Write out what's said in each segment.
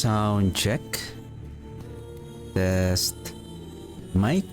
Sound check. Test. Mic.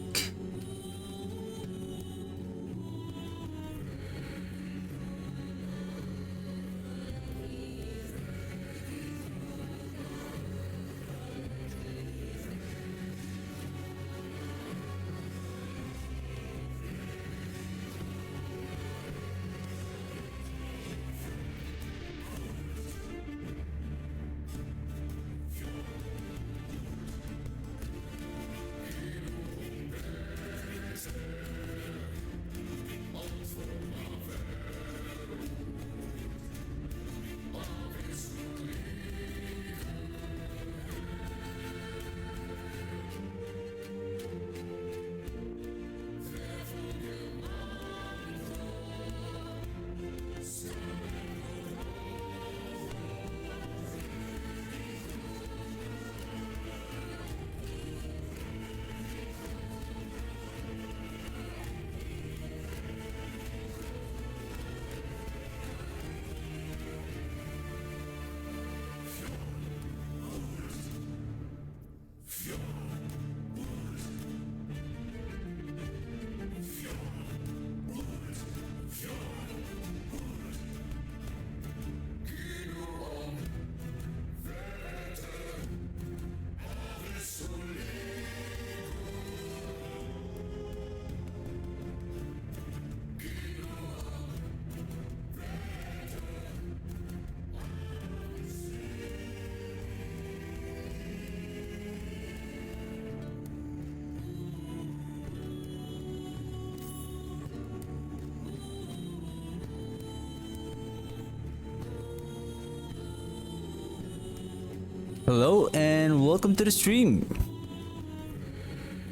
Hello and welcome to the stream.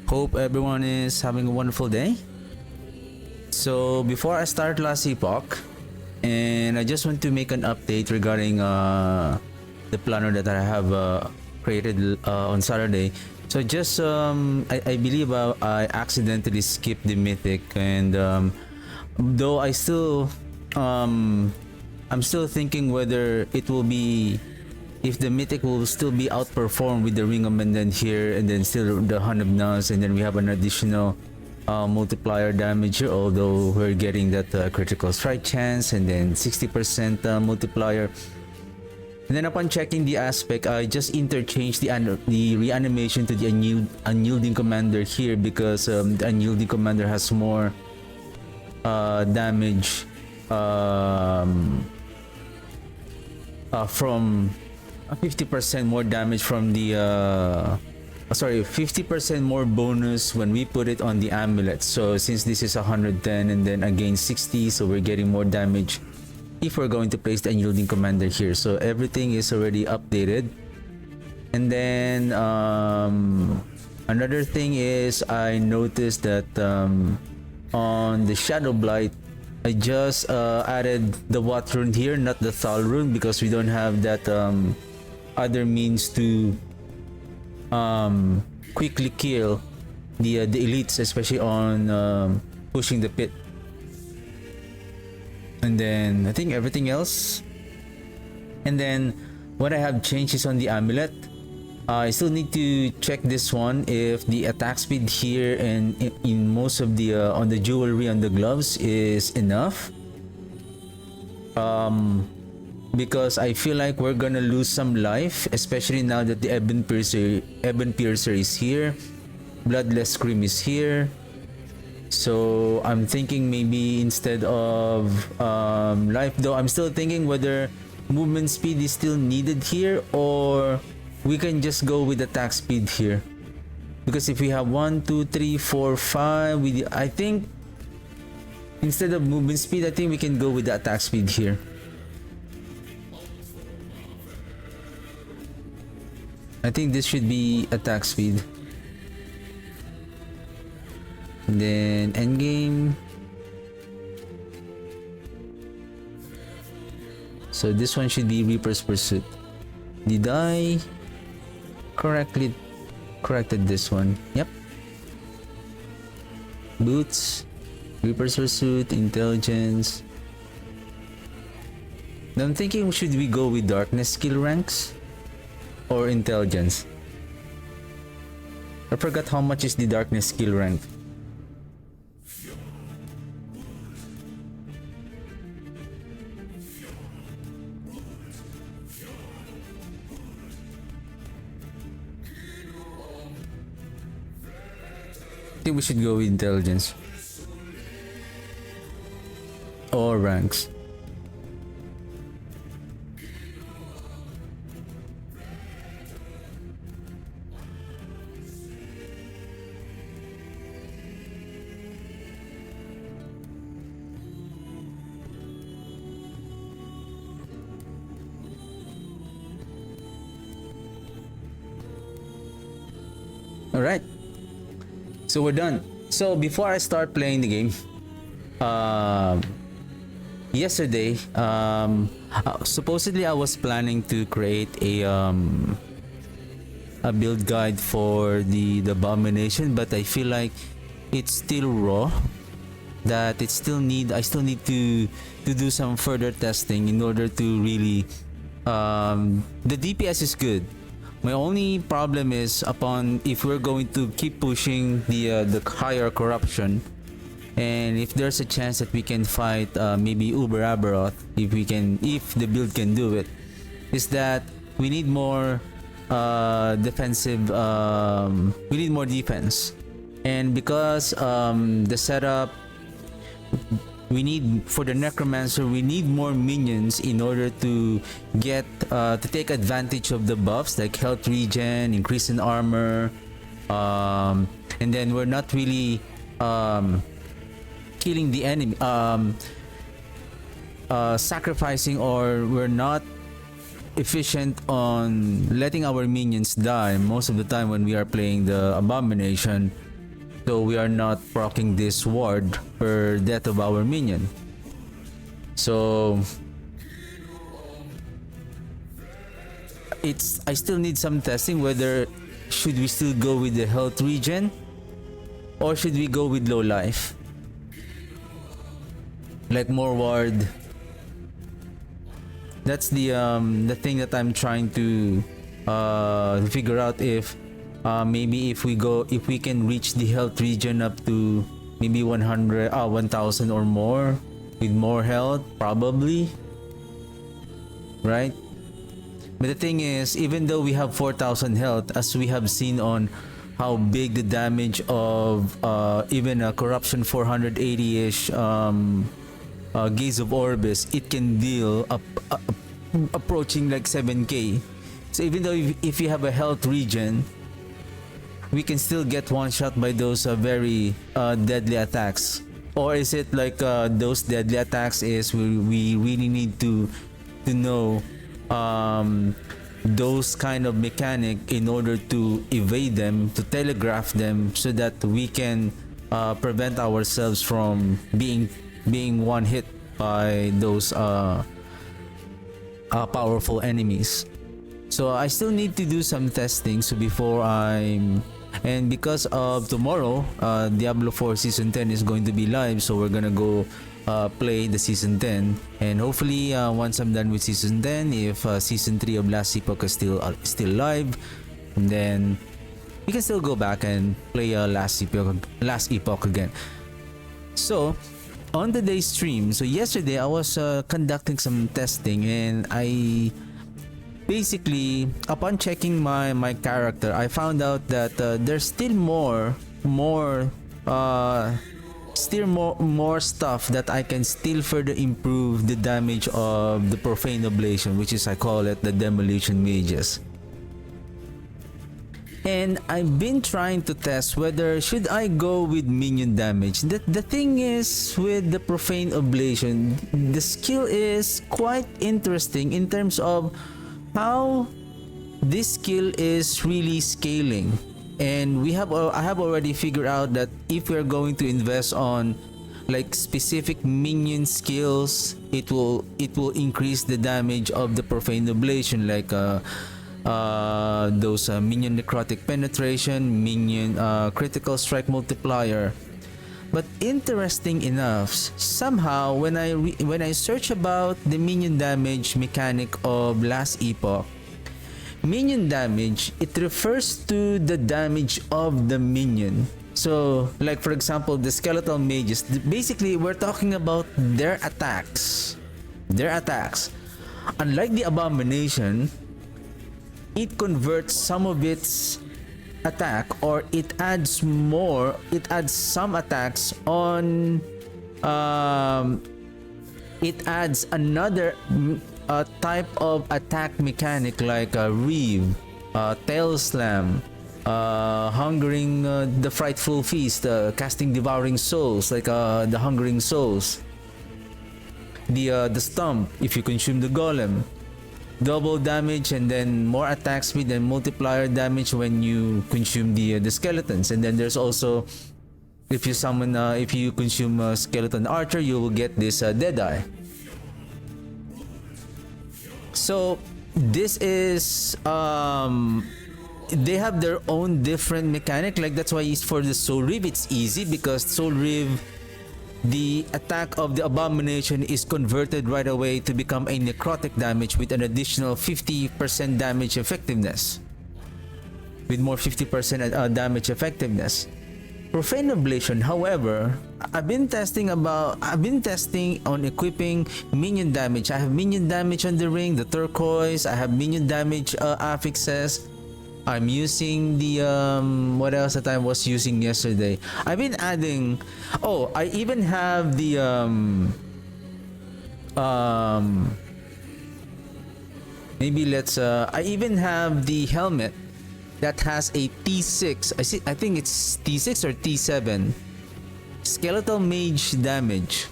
Hope everyone is having a wonderful day. So before I start last epoch, and I just want to make an update regarding the planner that I have created on Saturday. So just I believe I accidentally skipped the mythic, and though I'm still thinking whether it will be, if the mythic will still be outperformed with the ring of Menden here, and then still the Hand of Nuns, and then we have an additional multiplier damage here, although we're getting that critical strike chance and then 60% multiplier. And then upon checking the aspect, I just interchanged the reanimation to the unyielding commander here, because the unyielding commander has more damage from 50% more damage from the 50% more bonus when we put it on the amulet. So since this is 110 and then again 60, so we're getting more damage if we're going to place the unyielding commander here. So everything is already updated. And then another thing is, I noticed that on the Shadow Blight, I just added the Wat rune here, not the Thal rune, because we don't have that other means to quickly kill the elites, especially on pushing the pit. And then I think everything else. And then what I have changed is on the amulet. I still need to check this one, if the attack speed here and in most of the on the jewelry on the gloves is enough. Because I feel like we're gonna lose some life, especially now that the Ebon Piercer is here, Bloodless Scream is here. So I'm thinking maybe instead of life, though I'm still thinking whether movement speed is still needed here, or we can just go with attack speed here. Because if we have 1, 2, 3, 4, 5, I think instead of movement speed, I think we can go with the attack speed here. I think this should be attack speed. And then endgame. So this one should be Reaper's Pursuit. Did I corrected this one? Yep. Boots, Reaper's Pursuit, Intelligence. Now I'm thinking, should we go with Darkness skill ranks? or intelligence. I forgot how much is the darkness skill rank. I think we should go with intelligence or ranks. Alright, so we're done. So before I start playing the game, yesterday, supposedly I was planning to create a build guide for the abomination, but I feel like it's still raw. That I still need to do some further testing in order to really. The DPS is good. My only problem is if we're going to keep pushing the higher corruption, and if there's a chance that we can fight maybe Uber Aberoth, if the build can do it, is that we need more defensive. We need more defense, and because the setup. We need, for the Necromancer, we need more minions in order to get to take advantage of the buffs like health regen, increase in armor, and then we're not really killing the enemy, sacrificing, or we're not efficient on letting our minions die most of the time when we are playing the abomination. So we are not proccing this ward per death of our minion. So I still need some testing whether should we still go with the health regen or should we go with low life, like more ward. That's the thing that I'm trying to figure out, if maybe if we can reach the health regen up to maybe 100 1000 or more with more health, probably, right? But the thing is, even though we have 4000 health, as we have seen on how big the damage of even a corruption 480-ish Gaze of Orbis, it can deal approaching like 7k. So even though if you have a health regen, we can still get one shot by those very deadly attacks. Or is it like those deadly attacks is we really need to know those kind of mechanic in order to evade them, to telegraph them, so that we can prevent ourselves from being one hit by those powerful enemies. So I still need to do some testing. So before and because of tomorrow, Diablo 4 Season 10 is going to be live, so we're gonna go play the Season 10, and hopefully once I'm done with Season 10, if Season 3 of Last Epoch is still live, and then we can still go back and play Last Epoch again. So on the day stream, so yesterday I was conducting some testing, and I basically, upon checking my character, I found out that there's still more stuff that I can still further improve the damage of the Profane Oblation, which is, I call it, the Demolition Mages. And I've been trying to test whether should I go with minion damage. The thing is, with the Profane Oblation, the skill is quite interesting in terms of how this skill is really scaling. And I have already figured out that if we're going to invest on like specific minion skills, it will increase the damage of the Profane Oblation, like those minion necrotic penetration, minion critical strike multiplier. But interesting enough, somehow when I search about the minion damage mechanic of Last Epoch, minion damage, it refers to the damage of the minion. So, like for example, the skeletal mages, basically we're talking about their attacks. Their attacks. Unlike the abomination, it converts some of its attack, or it adds some attacks on, it adds another type of attack mechanic, like a reeve, tail slam, hungering, the frightful feast, casting devouring souls, like the hungering souls, the stump if you consume the golem, double damage, and then more attack speed and multiplier damage when you consume the skeletons. And then there's also, if you consume a skeleton archer, you will get this Deadeye. So this is they have their own different mechanic. Like that's why for the Soul Reeve it's easy, because Soul Reeve, the attack of the abomination is converted right away to become a necrotic damage with an additional 50% damage effectiveness. With more 50% damage effectiveness. Profane Ablation, however, I've been testing on equipping minion damage. I have minion damage on the ring, the turquoise. I have minion damage affixes. I'm using the what else that I was using yesterday. I've been adding, oh, I even have the maybe let's I even have the helmet that has a T6. I think it's T6 or T7 skeletal mage damage.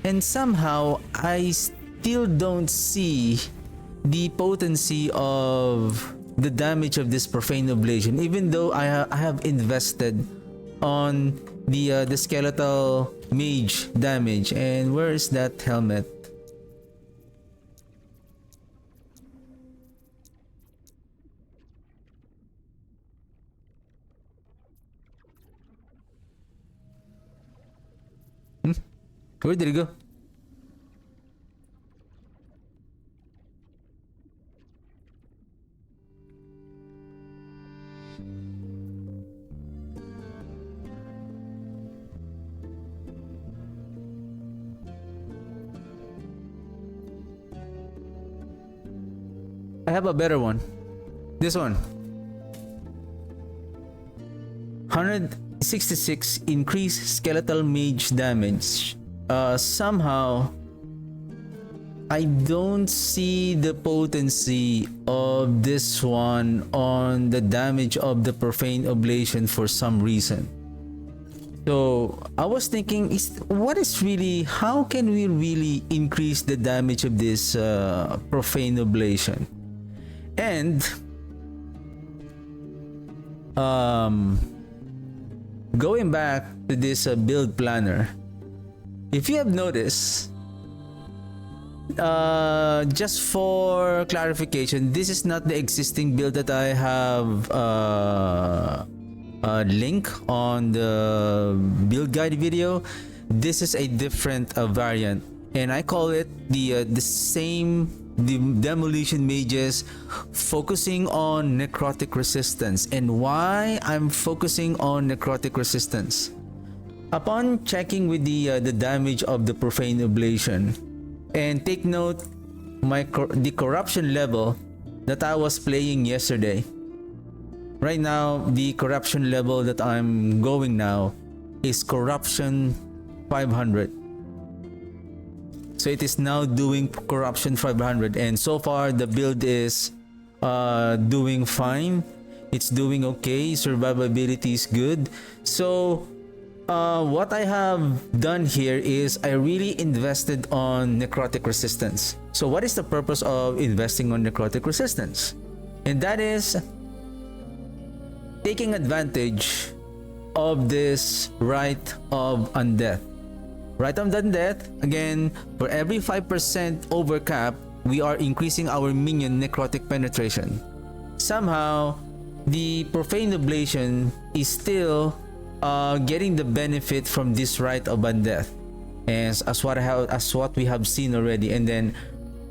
And somehow I still don't see the potency of the damage of this Profane Ablation, even though I have invested on the skeletal mage damage. And where is that helmet? Where did it go? I have a better one. This one. 166 increased skeletal mage damage. Somehow I don't see the potency of this one on the damage of the Profane Ablation for some reason. So I was thinking, how can we really increase the damage of this Profane Ablation? And going back to this build planner, if you have noticed, just for clarification, this is not the existing build that I have link on the build guide video. This is a different variant, and I call it the Demolition Mages, focusing on necrotic resistance. And why I'm focusing on necrotic resistance? Upon checking with the damage of the Profane Ablation, and take note the corruption level that I was playing yesterday. Right now, the corruption level that I'm going now is corruption 500. So it is now doing corruption 500, and so far the build is doing fine. It's doing okay. Survivability is good. So what I have done here is I really invested on necrotic resistance. So what is the purpose of investing on necrotic resistance? And that is taking advantage of this Rite of Undeath. Rite of Undeath, again, for every 5% overcap, we are increasing our minion necrotic penetration. Somehow, the Profane Ablation is still getting the benefit from this Rite of Undeath, as what we have seen already. And then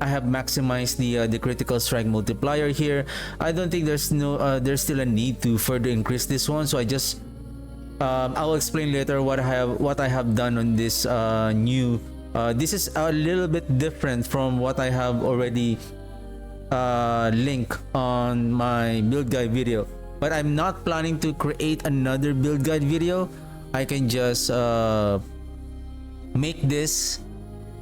I have maximized the critical strike multiplier here. I don't think there's still a need to further increase this one, so I just I'll explain later what I have done on this new. This is a little bit different from what I have already link on my build guide video, but I'm not planning to create another build guide video. I can just make this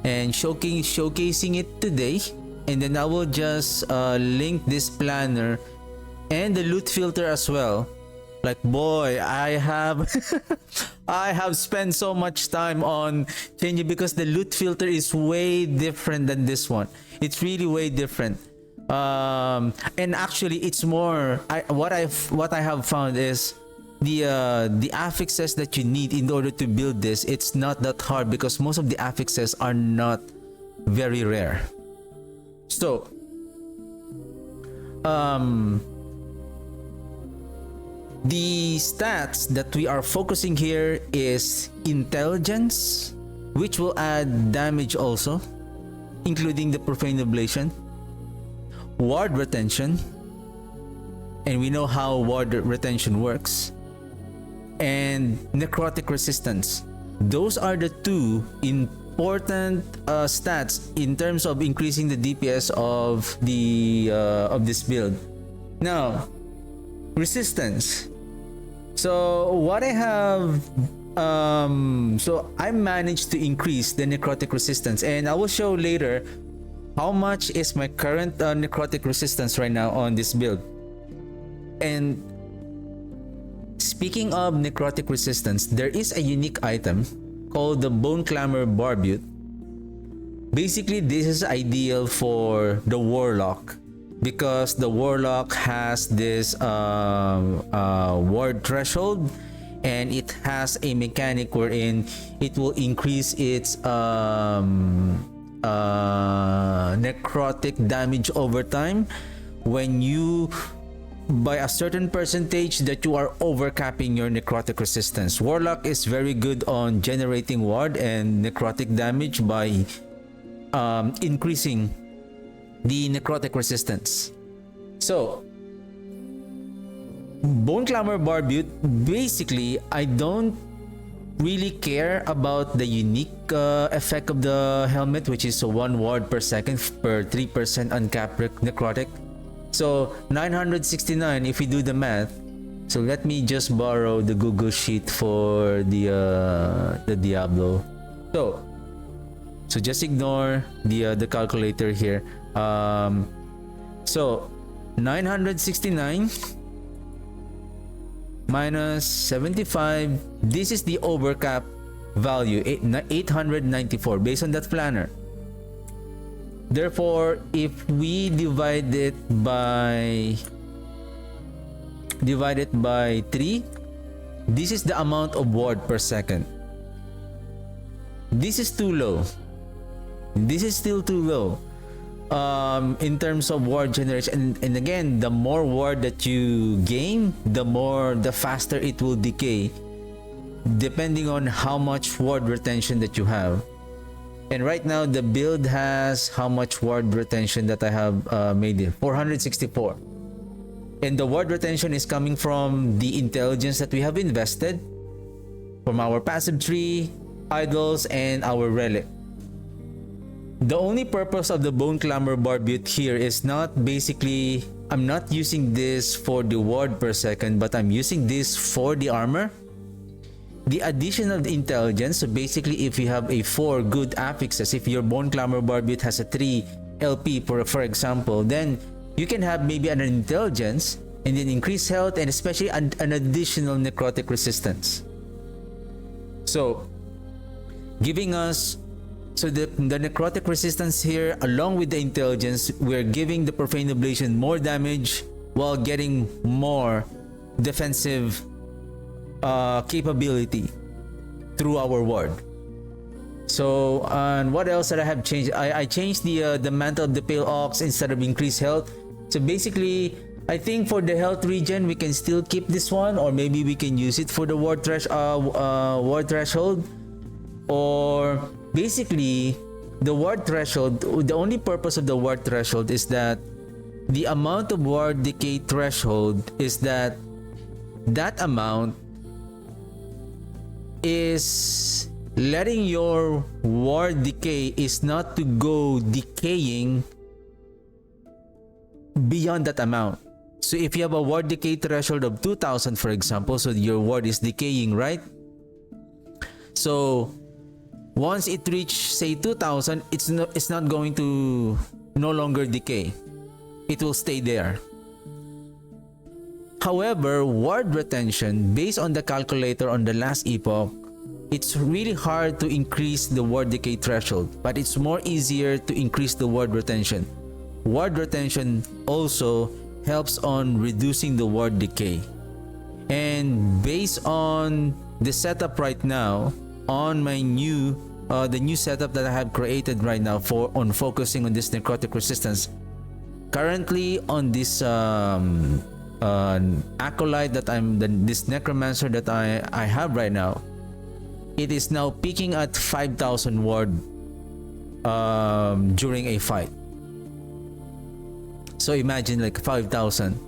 and showcasing it today, and then I will just link this planner and the loot filter as well. Like, boy, I have I have spent so much time on changing, because the loot filter is way different than this one. It's really way different. And actually it's more, what I have found is the affixes that you need in order to build this. It's not that hard because most of the affixes are not very rare. So the stats that we are focusing here is intelligence, which will add damage also, including the profane ablation, ward retention, and we know how ward retention works, and necrotic resistance. Those are the two important stats in terms of increasing the DPS of this build. Now, resistance. So what I have, so I managed to increase the necrotic resistance, and I will show later how much is my current necrotic resistance right now on this build. And speaking of necrotic resistance, there is a unique item called the Bone Clamor Barbute. Basically, this is ideal for the Warlock, because the Warlock has this ward threshold, and it has a mechanic wherein it will increase its necrotic damage over time when you, by a certain percentage that you are overcapping your necrotic resistance. Warlock is very good on generating ward and necrotic damage by increasing the necrotic resistance. So Bone Clamor Barbute, basically I don't really care about the unique effect of the helmet, which is 1 ward per second per 3% uncapped necrotic. So 969 if we do the math. So let me just borrow the Google sheet for the Diablo. So just ignore the calculator here. So 969 minus 75, this is the overcap value, 894 based on that planner. Therefore, if we divide it by 3, this is the amount of ward per second. This is too low. This is still too low in terms of ward generation, and again, the more ward that you gain, the faster it will decay, depending on how much ward retention that you have. And right now the build has how much ward retention that I have made it? 464. And the ward retention is coming from the intelligence that we have invested, from our passive tree, idols, and our relic. The only purpose of the Bone Clamor Barbute here is not basically, I'm not using this for the ward per second, but I'm using this for the armor. The addition of the intelligence, so basically if you have a 4 good affixes, if your Bone Clamor Barbute has a 3 LP for example, then you can have maybe an intelligence and then increase health and especially an additional necrotic resistance. So giving us, so the necrotic resistance here along with the intelligence, we're giving the profane ablation more damage while getting more defensive capability through our ward. So and what else that I have changed? I changed the mantle of the Pale Ox instead of increased health. So basically, I think for the health regen we can still keep this one, or maybe we can use it for the ward threshold. Or basically the ward threshold, the only purpose of the ward threshold is that the amount of ward decay threshold is that amount is letting your ward decay is not to go decaying beyond that amount. So if you have a ward decay threshold of 2000, for example, so your ward is decaying, right? So once it reaches, say, 2000, it's not going to no longer decay. It will stay there. However, ward retention, based on the calculator on the last epoch, it's really hard to increase the ward decay threshold, but it's more easier to increase the ward retention. Ward retention also helps on reducing the ward decay. And based on the setup right now, on my new the new setup that I have created right now on focusing on this necrotic resistance, currently on this acolyte that this necromancer that I have right now, it is now peaking at 5,000 ward during a fight. So imagine like 5,000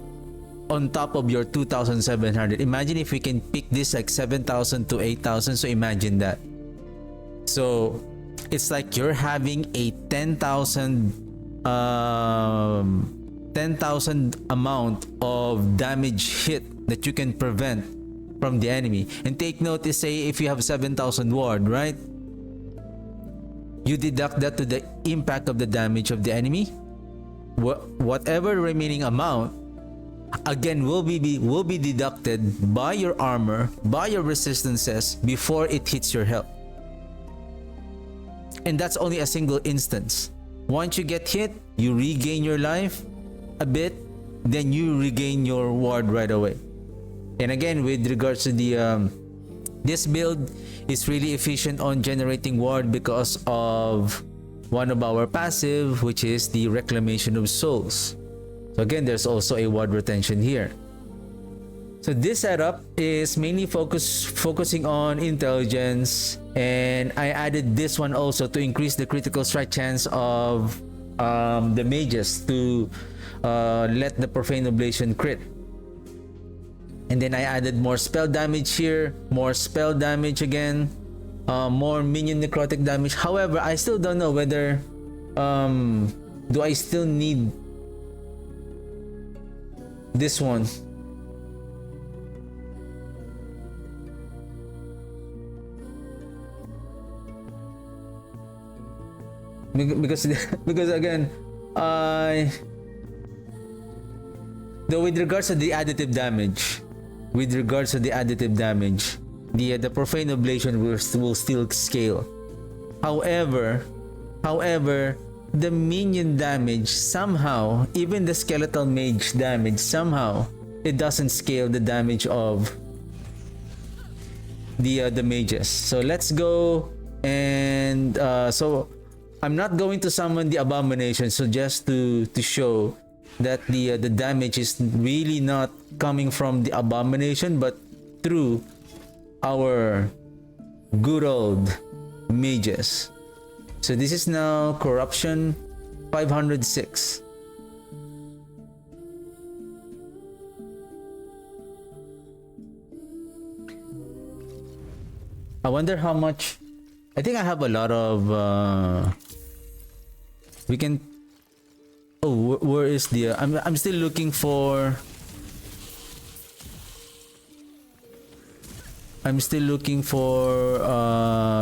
on top of your 2,700. Imagine if we can pick this like 7,000 to 8,000. So imagine that. So it's like you're having a 10,000 amount of damage hit that you can prevent from the enemy. And take note, say if you have 7,000 ward, right? You deduct that to the impact of the damage of the enemy. Whatever remaining amount again will be deducted by your armor, by your resistances before it hits your health. And that's only a single instance. Once you get hit, you regain your life a bit, then you regain your ward right away. And again, with regards to the this build is really efficient on generating ward because of one of our passive, which is the reclamation of souls. So again, there's also a ward retention here. So this setup is mainly focusing on intelligence, and I added this one also to increase the critical strike chance of the mages to let the profane oblation crit. And then I added more spell damage here, more spell damage again, more minion necrotic damage. However, I still don't know whether do I still need this one. Because again, though with regards to the additive damage, the profane oblation will still scale. However, the minion damage somehow, even the skeletal mage damage, somehow it doesn't scale the damage of the mages. So let's go, and so I'm not going to summon the abomination, so just to show that the damage is really not coming from the abomination but through our good old mages. So this is now corruption 506. I wonder how much. I think I have a lot of we can. Oh, where is the I'm still looking for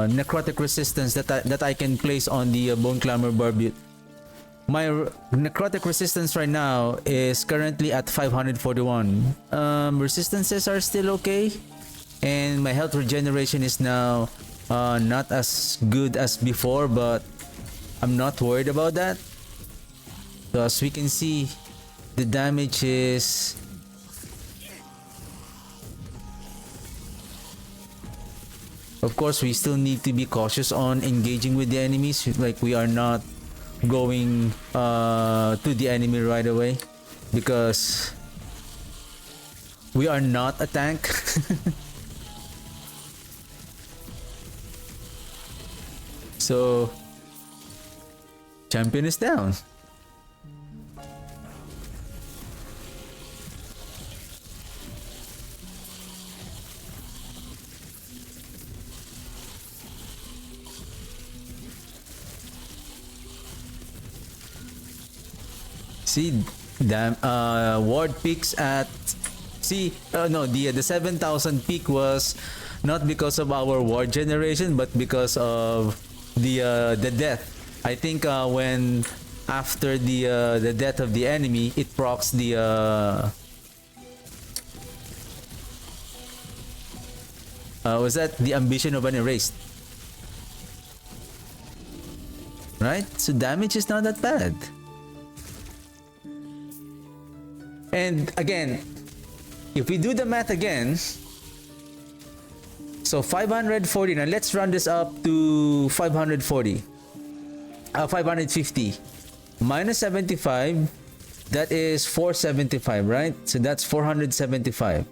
necrotic resistance that I can place on the bone clamor barbute. My necrotic resistance right now is currently at 541. Resistances are still okay, and my health regeneration is now not as good as before, but I'm not worried about that. So as we can see, the damage is of course we still need to be cautious on engaging with the enemies. Like, we are not going to the enemy right away because we are not a tank. So Champion is down. See, damn, ward peaks at, see, no, the 7,000 peak was not because of our ward generation, but because of the death. I think when after the death of the enemy, it procs the was that the ambition of an erased, right? So damage is not that bad. And again, if we do the math again, so 540, now let's run this up to 540, 550 minus 75, that is 475, right? So that's 475.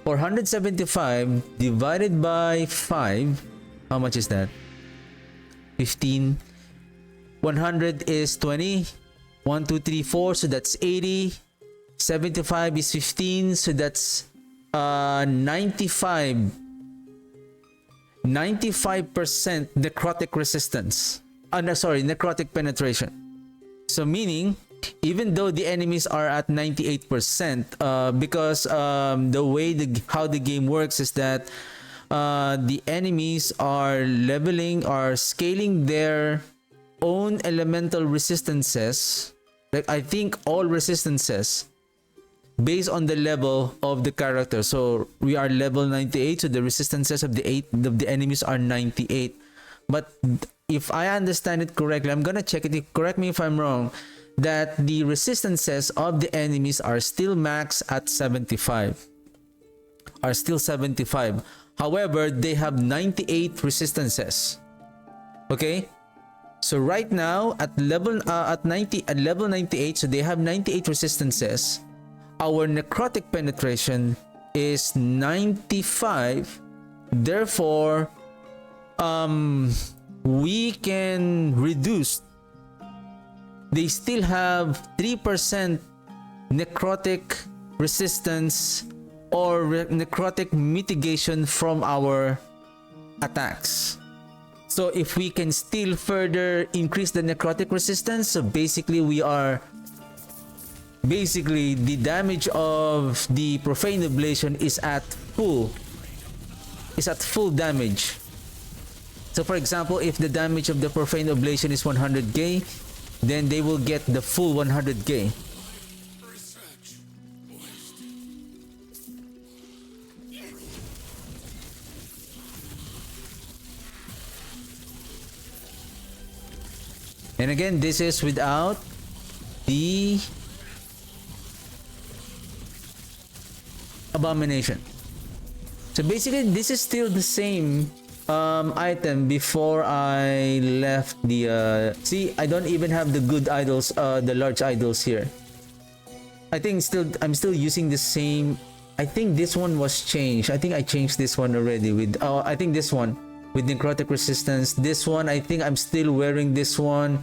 475 divided by 5, how much is that? 15. 100 is 20. 1, 2, 3, 4, so that's 80. 75 is 15, so that's 95% necrotic resistance. No, sorry, necrotic penetration. So meaning, even though the enemies are at 98%, because the way how the game works is that the enemies are scaling their own elemental resistances. Like I think all resistances based on the level of the character. So we are level 98, so the resistances of the enemies are 98. But if I understand it correctly, I'm gonna check it, correct me if I'm wrong, that the resistances of the enemies are still max at 75. Are still 75. However, they have 98 resistances. Okay? So right now at level 98, so they have 98 resistances. Our necrotic penetration is 95. Therefore, we can reduce. They still have 3% necrotic resistance or necrotic mitigation from our attacks. So if we can still further increase the necrotic resistance, so basically the damage of the profane ablation is at full damage. So for example, if the damage of the profane ablation is 100k, then they will get the full 100k. And again, this is without the abomination. So basically, this is still the same item before I left the see, I don't even have the good idols, the large idols here. I think I'm still using the same. I think this one was changed. I think I changed this one already with I think this one with necrotic resistance. This one, I think I'm still wearing this one.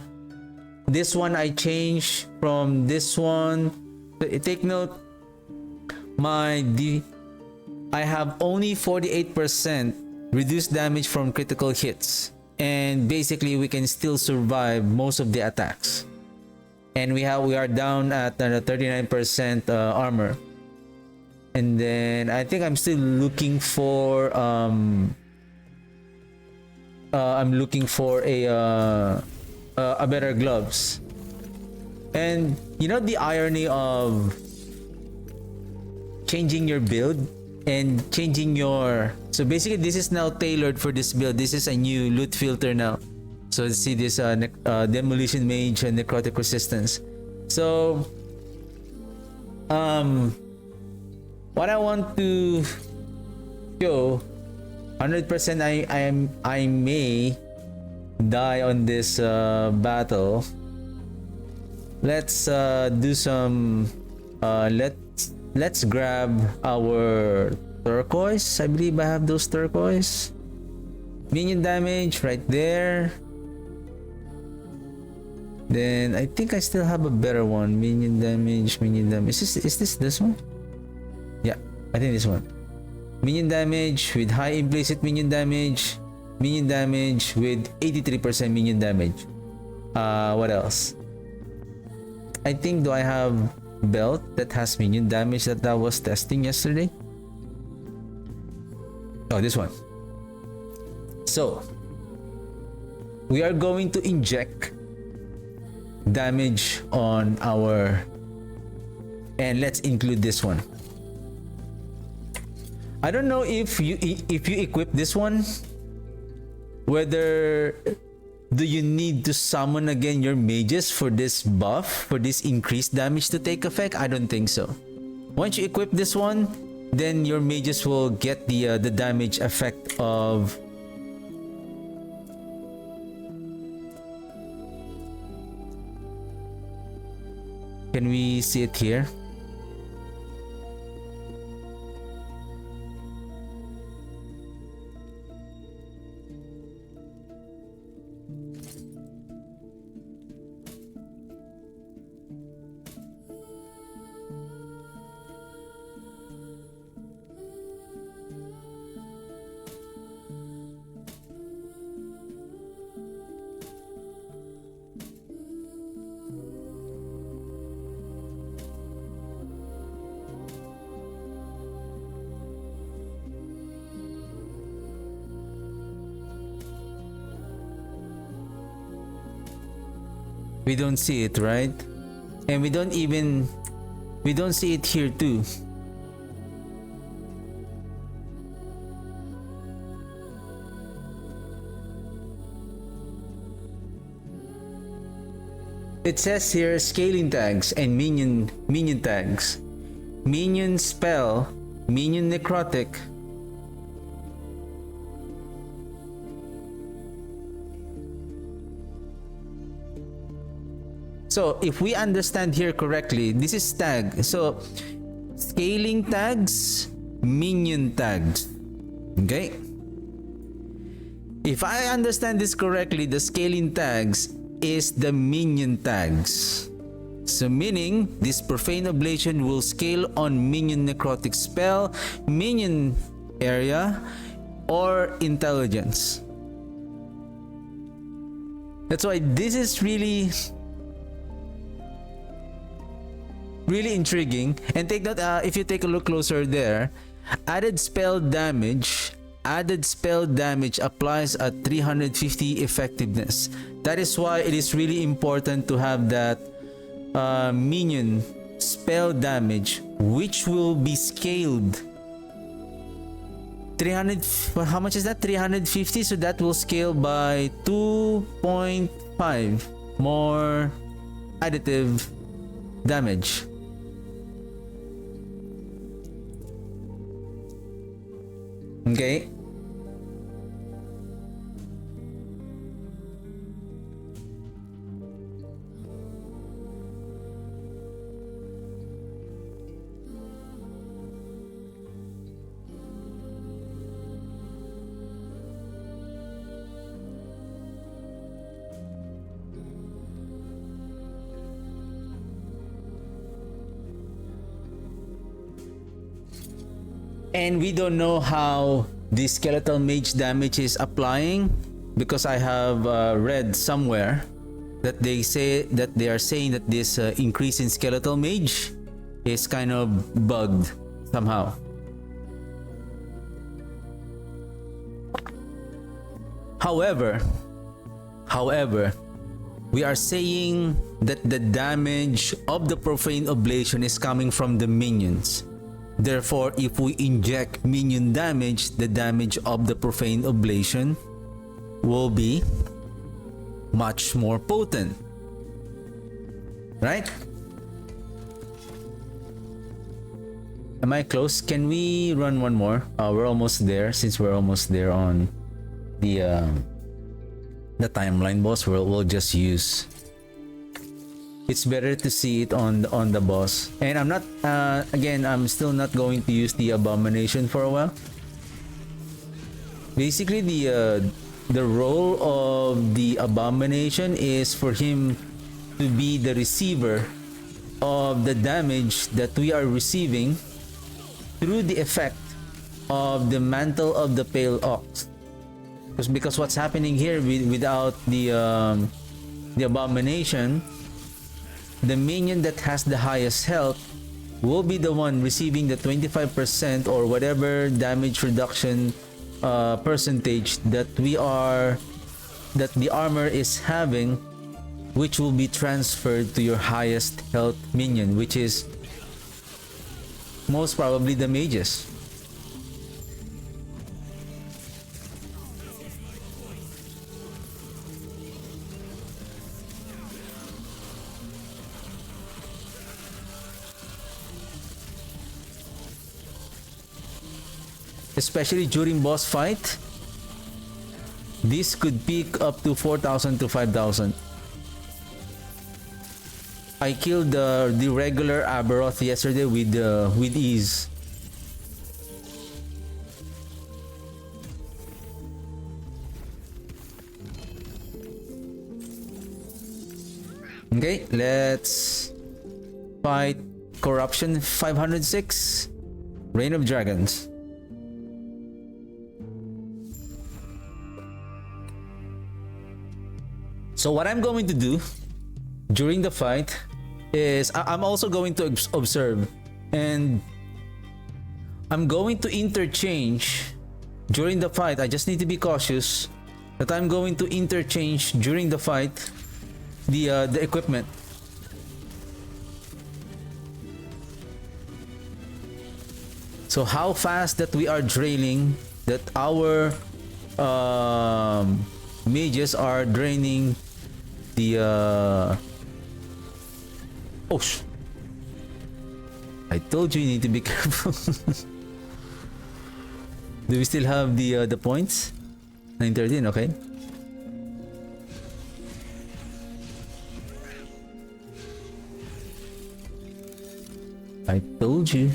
This one I changed from this one. Take note, I have only 48% reduced damage from critical hits, and basically we can still survive most of the attacks. And we are down at 39% armor. And then I think I'm still looking for I'm looking for a better gloves. And you know the irony of changing your build and changing your, so basically this is now tailored for this build. This is a new loot filter now. So see this demolition mage and necrotic resistance. So what I want to show, 100% I may die on this battle. Let's do some let's grab our turquoise. I believe I have those turquoise. Minion damage right there. Then I think I still have a better one. Minion damage, minion damage. Is this one? Yeah, I think this one. Minion damage with high implicit minion damage with 83% minion damage. What else? I think, do I have belt that has minion damage that I was testing yesterday? Oh, this one. So we are going to inject damage on our, and let's include this one. I don't know if you equip this one, whether do you need to summon again your mages for this buff, for this increased damage to take effect? I don't think so. Once you equip this one, then your mages will get the damage effect of Can we see it here? We don't see it, right? And we don't see it here too. It says here scaling tags and minion tags. Minion spell, minion necrotic. So if we understand here correctly, this is tag. So scaling tags, minion tags. Okay? If I understand this correctly, the scaling tags is the minion tags. So meaning this profane oblation will scale on minion necrotic spell, minion area, or intelligence. That's why this is really intriguing. And take note, if you take a look closer there, added spell damage applies at 350 effectiveness. That is why it is really important to have that minion spell damage, which will be scaled 300. How much is that? 350. So that will scale by 2.5 more additive damage. Okay. And we don't know how the skeletal mage damage is applying, because I have read somewhere that they are saying that this increase in skeletal mage is kind of bugged somehow. However, we are saying that the damage of the profane oblation is coming from the minions. Therefore, if we inject minion damage, the damage of the profane oblation will be much more potent. Right? Am I close? Can we run one more? We're almost there. Since we're almost there on the timeline boss, we'll just use. It's better to see it on the boss. And I'm not again, I'm still not going to use the abomination for a while. Basically, the role of the abomination is for him to be the receiver of the damage that we are receiving through the effect of the Mantle of the Pale Ox. Because what's happening here without the Abomination, the minion that has the highest health will be the one receiving the 25% or whatever damage reduction percentage that the armor is having, which will be transferred to your highest health minion, which is most probably the mages. Especially during boss fight, this could peak up to 4,000 to 5,000. I killed the regular Aberoth yesterday with ease. Okay, let's fight Corruption 506, Reign of Dragons. So what I'm going to do during the fight is I'm also going to observe, and I'm going to interchange during the fight. I just need to be cautious that I'm going to interchange during the fight the equipment. So how fast that we are draining, that our mages are draining the I told you need to be careful. Do we still have the points? 913, okay. I told you.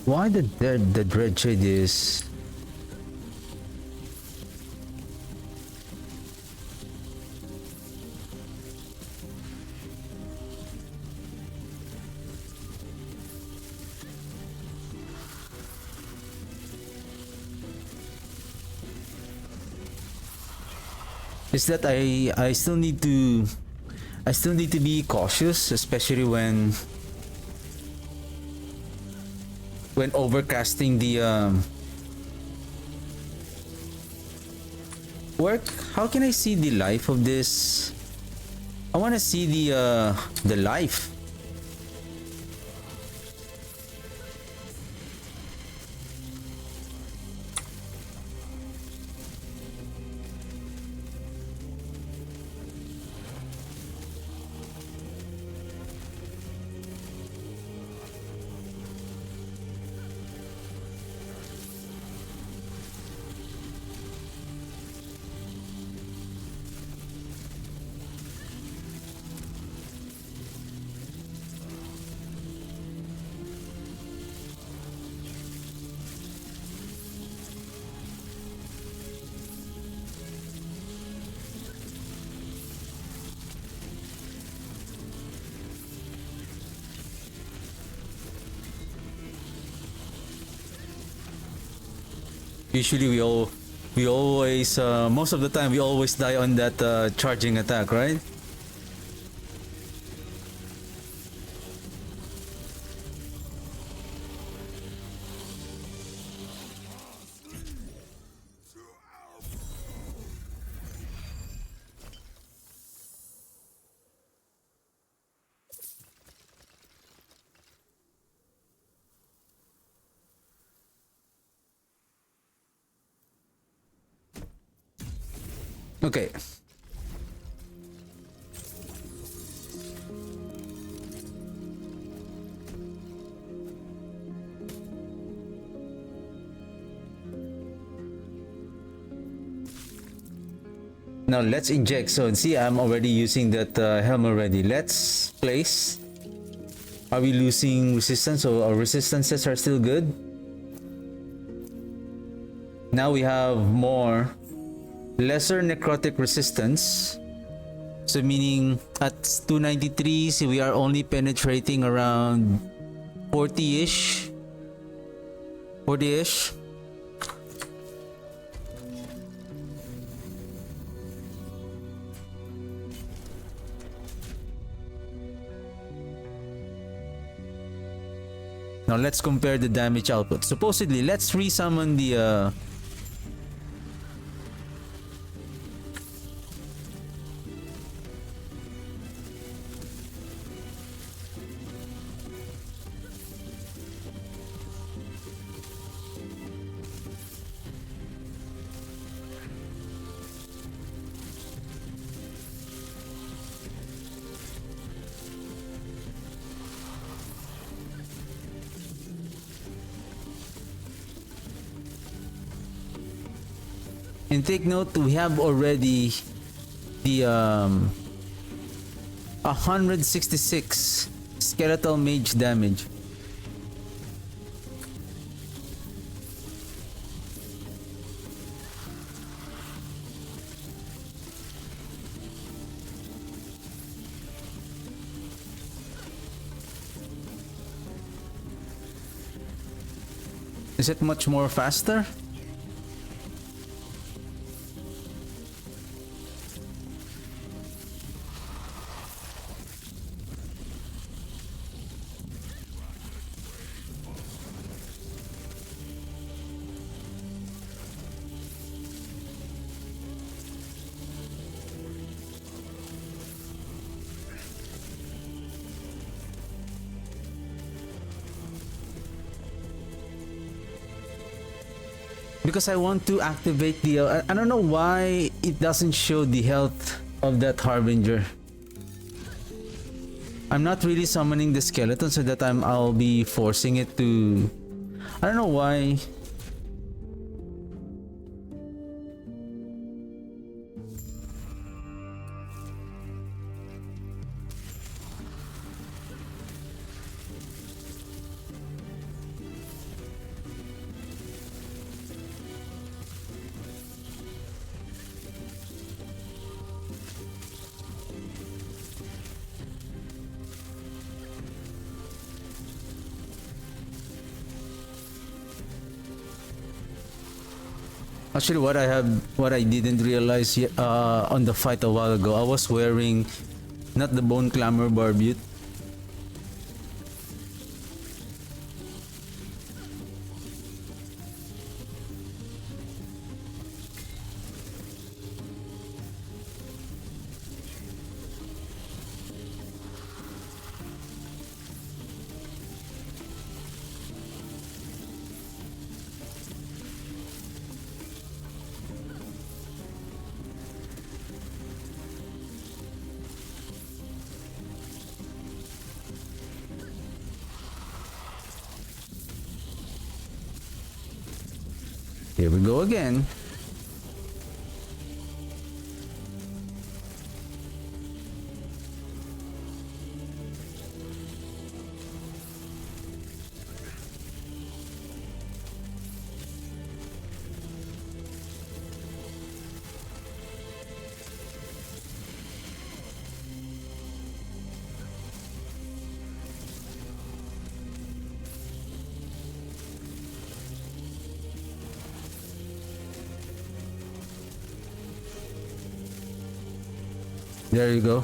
Why the dread shade is that I still need to be cautious, especially when overcasting the work. How can I see the life of this? I want to see the life. Usually we all We always, most of the time, we always die on that charging attack, right? Okay. Now let's inject. So see, I'm already using that helm already. Let's place. Are we losing resistance? So our resistances are still good. Now we have more lesser necrotic resistance. So meaning at 293, so we are only penetrating around 40-ish. 40-ish. Now let's compare the damage output. Supposedly, let's resummon the and take note, we have already the 166 skeletal mage damage. Is it much more faster? Because I want to activate the I don't know why it doesn't show the health of that harbinger. I'm not really summoning the skeleton so that I'll be forcing it to, I don't know why. Actually, what I didn't realize on the fight a while ago, I was wearing not the Bone Clamor Barbute. Here we go again. There you go.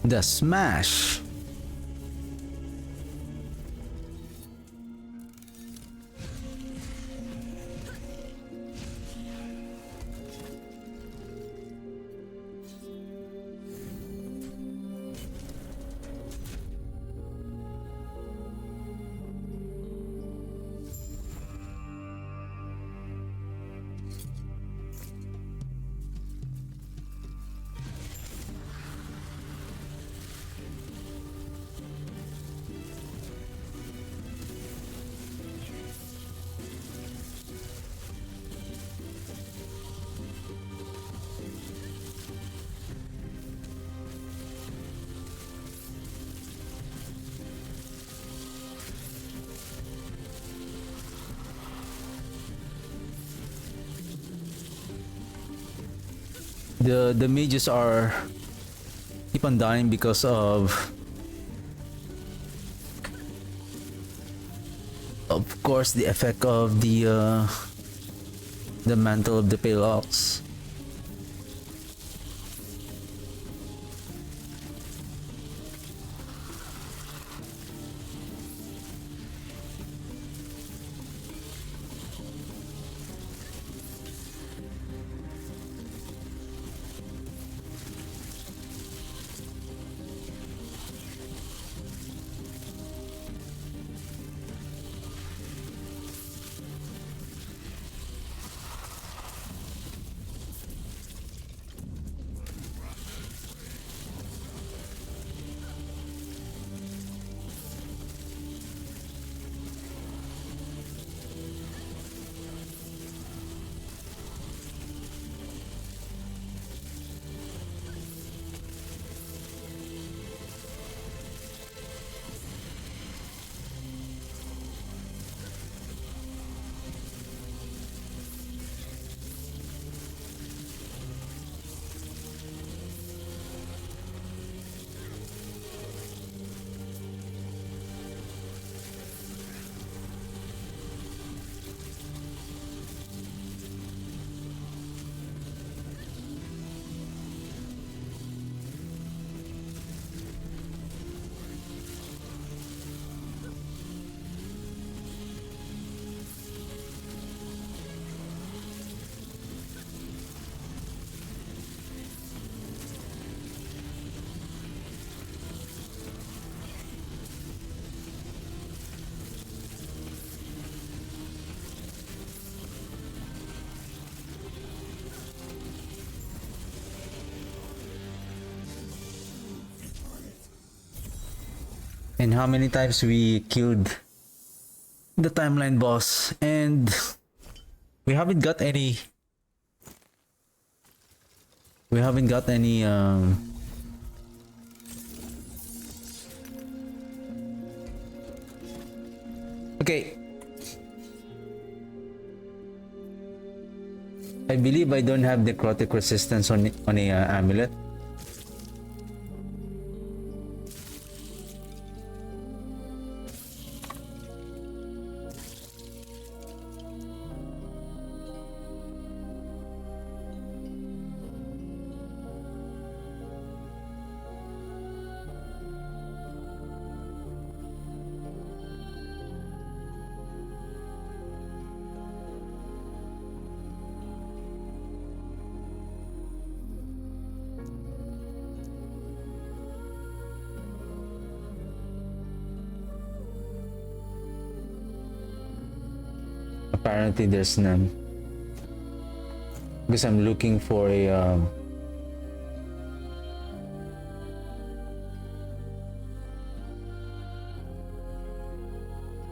The smash. The mages are keep on dying because of course the effect of the mantle of the pale ox. And how many times we killed the timeline boss, and we haven't got any okay, I believe I don't have necrotic resistance on a amulet. Apparently there's none. Because I'm looking for a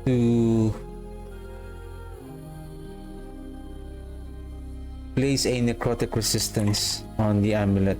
to place a necrotic resistance on the amulet.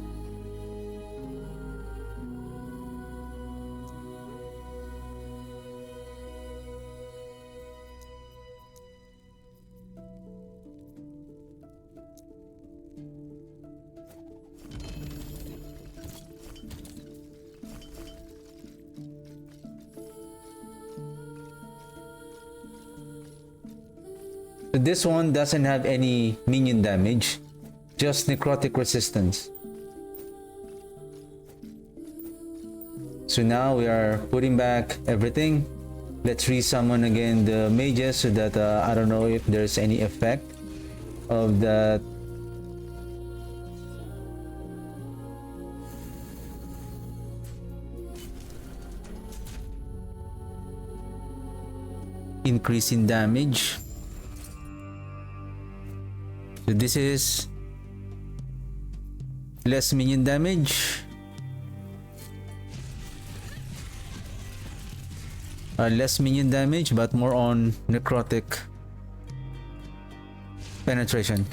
This one doesn't have any minion damage, just necrotic resistance. So now we are putting back everything. Let's resummon again the mages so that I don't know if there's any effect of that. Increase in damage. So this is less minion damage, less minion damage, but more on necrotic penetration.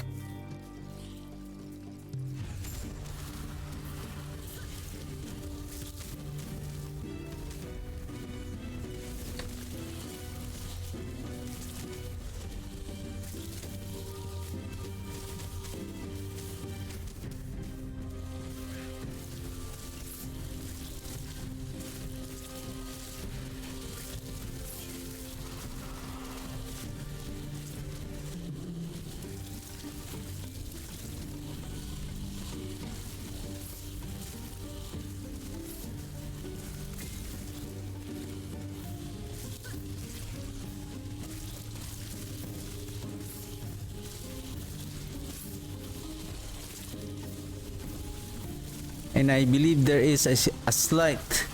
And I believe there is a slight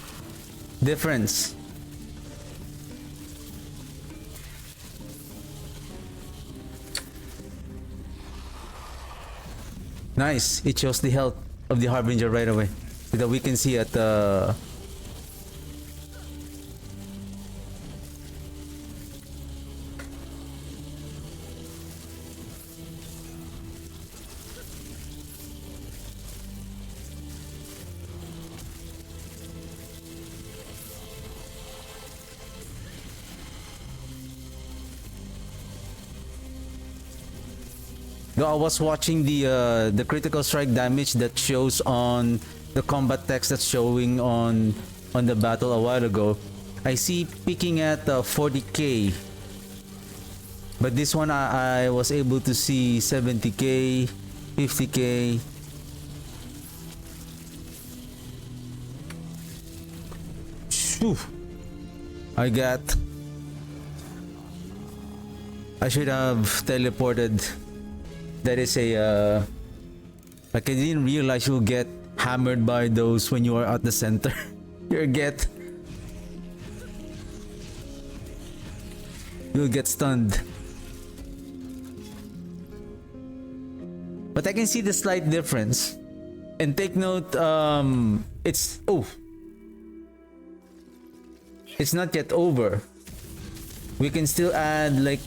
difference. Nice, it shows the health of the Harbinger right away, so that we can see at the I was watching the critical strike damage that shows on the combat text that's showing on the battle a while ago. I see peaking at 40k, but this one I was able to see 70k, 50k. Phew. I should have teleported. That is a like I didn't realize you'll get hammered by those when you are at the center. You'll get stunned. But I can see the slight difference. And take note, it's not yet over. We can still add, like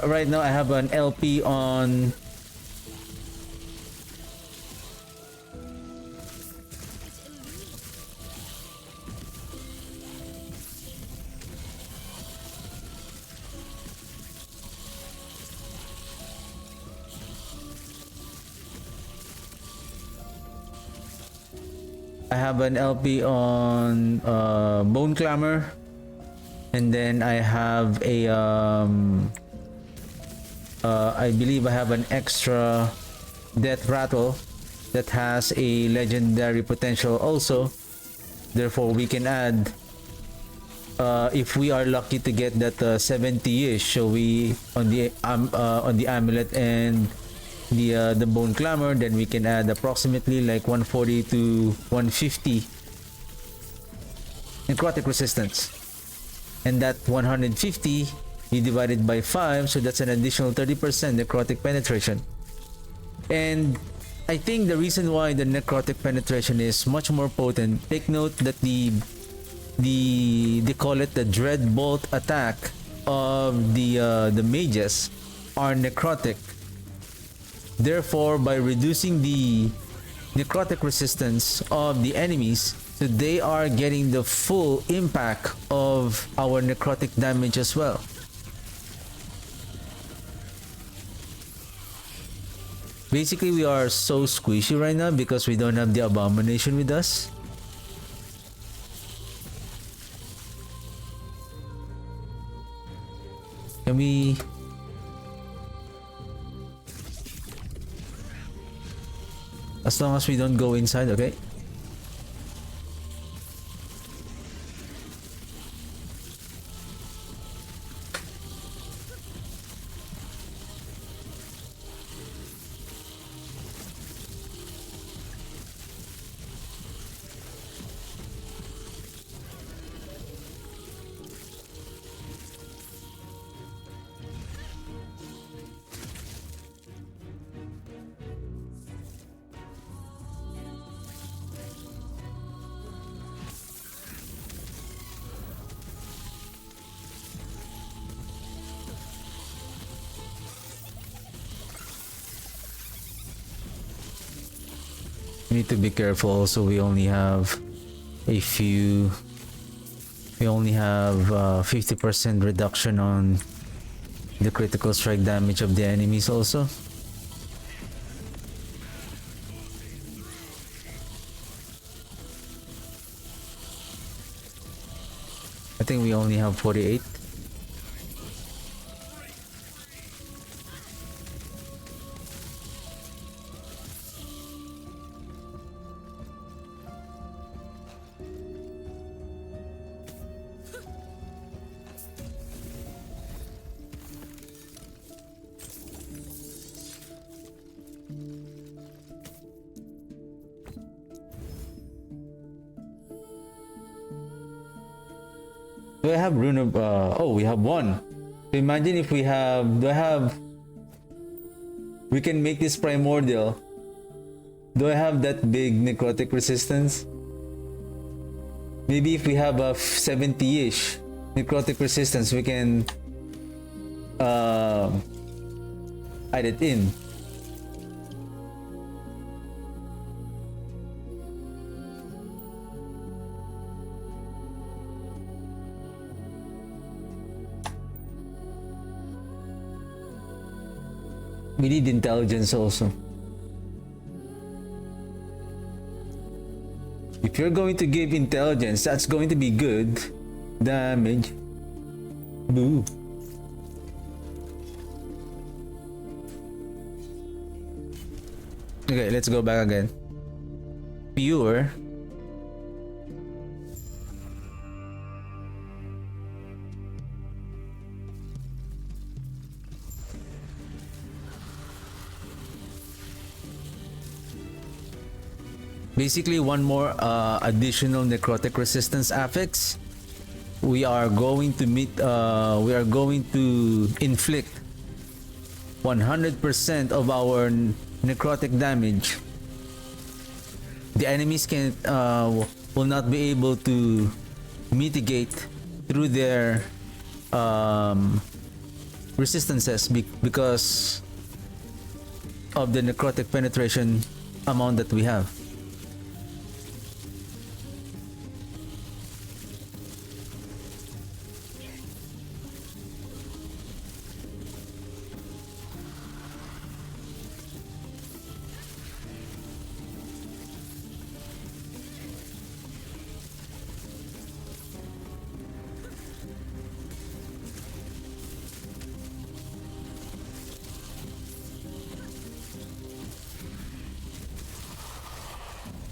right now I have an LP on Bone Clamor, and then I have a I believe I have an extra Death Rattle that has a legendary potential also. Therefore we can add, if we are lucky to get that 70-ish, so we on the amulet and the Bone Clamor, then we can add approximately like 140 to 150 necrotic resistance, and that 150 you divide it by 5, so that's an additional 30% necrotic penetration. And I think the reason why the necrotic penetration is much more potent, take note that they call it the Dread Bolt attack of the mages are necrotic. Therefore, by reducing the necrotic resistance of the enemies, so they are getting the full impact of our necrotic damage as well. Basically, we are so squishy right now because we don't have the abomination with us. Can we... As long as we don't go inside, okay? We need to be careful also. We only have a few... We only have 50% reduction on the critical strike damage of the enemies also. I think we only have 48. Do I have rune of... oh, we have one. So imagine if we have... Do I have... We can make this primordial. Do I have that big necrotic resistance? Maybe if we have a 70-ish necrotic resistance, we can... add it in. We need intelligence also. If you're going to give intelligence, that's going to be good damage. Boo. Okay, let's go back again. Pure. Basically, one more additional necrotic resistance affix. We are going to meet. We are going to inflict 100% of our necrotic damage. The enemies can will not be able to mitigate through their resistances because of the necrotic penetration amount that we have.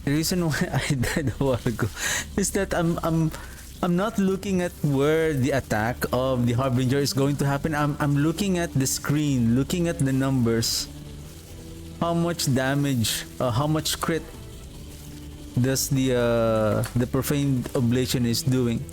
The reason why I died a while ago is that I'm not looking at where the attack of the Harbinger is going to happen. I'm looking at the screen, looking at the numbers. How much damage, how much crit does the Profaned Oblation is doing?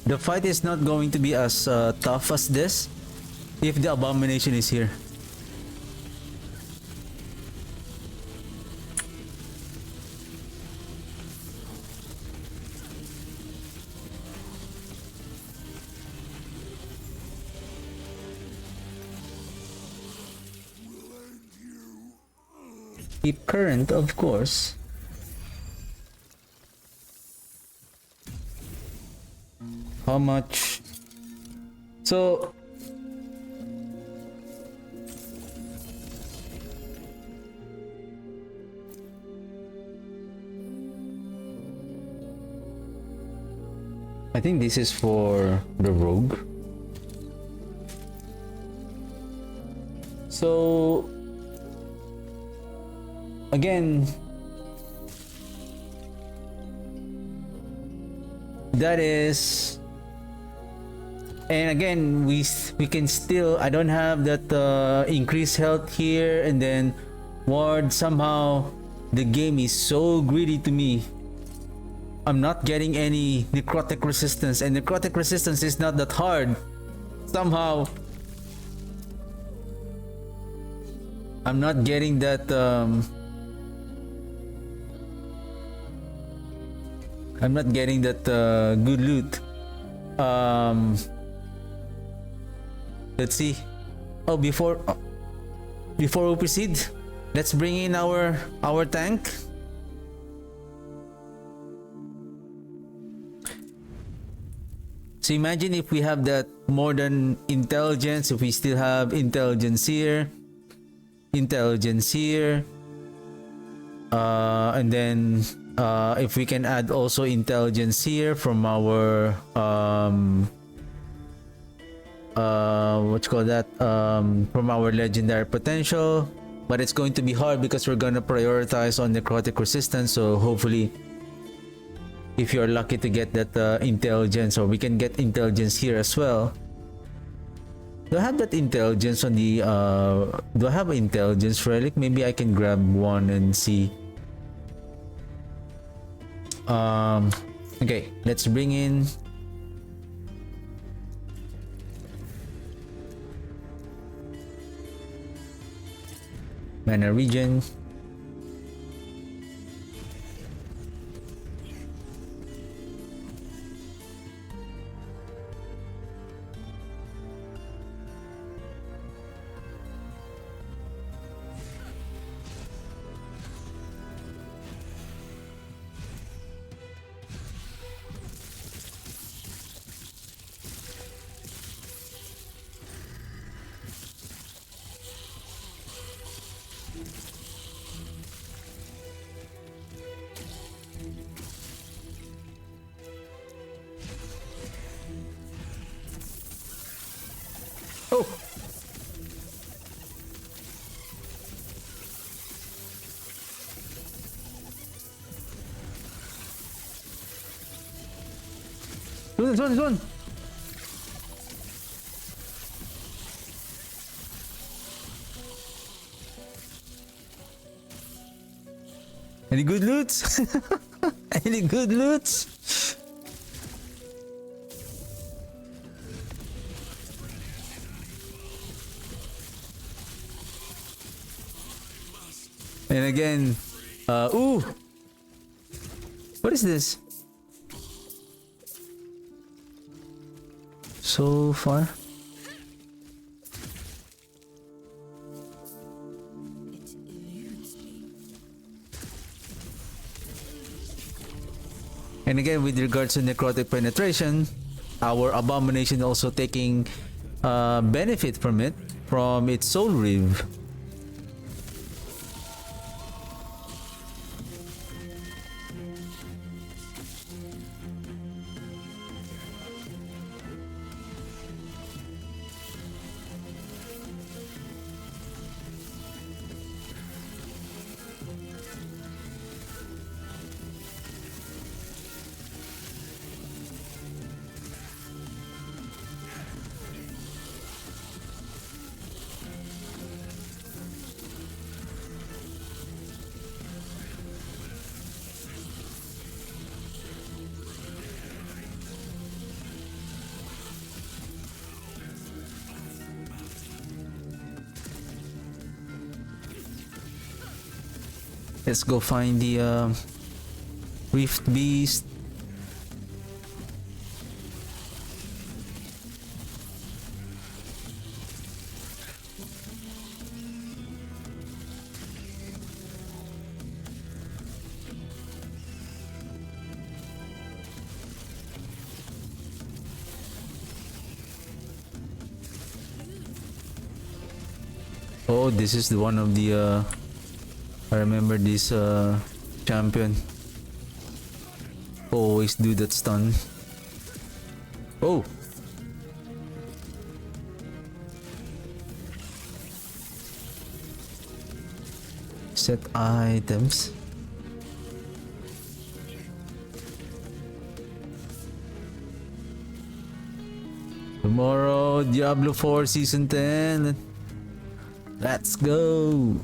The fight is not going to be as tough as this if the abomination is here. Keep current, of course. How much? So I think this is for the rogue. So again, that is, and again we can still, I don't have that increased health here, and then ward. Somehow the game is so greedy to me. I'm not getting any necrotic resistance, and necrotic resistance is not that hard. Somehow I'm not getting that I'm not getting that good loot. Let's see. Oh, before we proceed, let's bring in our tank. So imagine if we have that more than intelligence, if we still have intelligence here, and then if we can add also intelligence here from our what you call that, from our legendary potential. But it's going to be hard because we're gonna prioritize on necrotic resistance. So hopefully, if you're lucky to get that intelligence, or we can get intelligence here as well. Do I have that intelligence on the do I have an intelligence relic? Maybe I can grab one and see. Okay, let's bring in mana regen. Oh! This one! Any good loots? Any good loots? And again, ooh! What is this? So far? And again, with regards to necrotic penetration, our abomination also taking benefit from it, from its soul reeve. Let's go find the Rift Beast. Oh, this is the one of the I remember this champion. Always do that stun. Oh. Set items. Tomorrow, Diablo 4 Season 10. Let's go.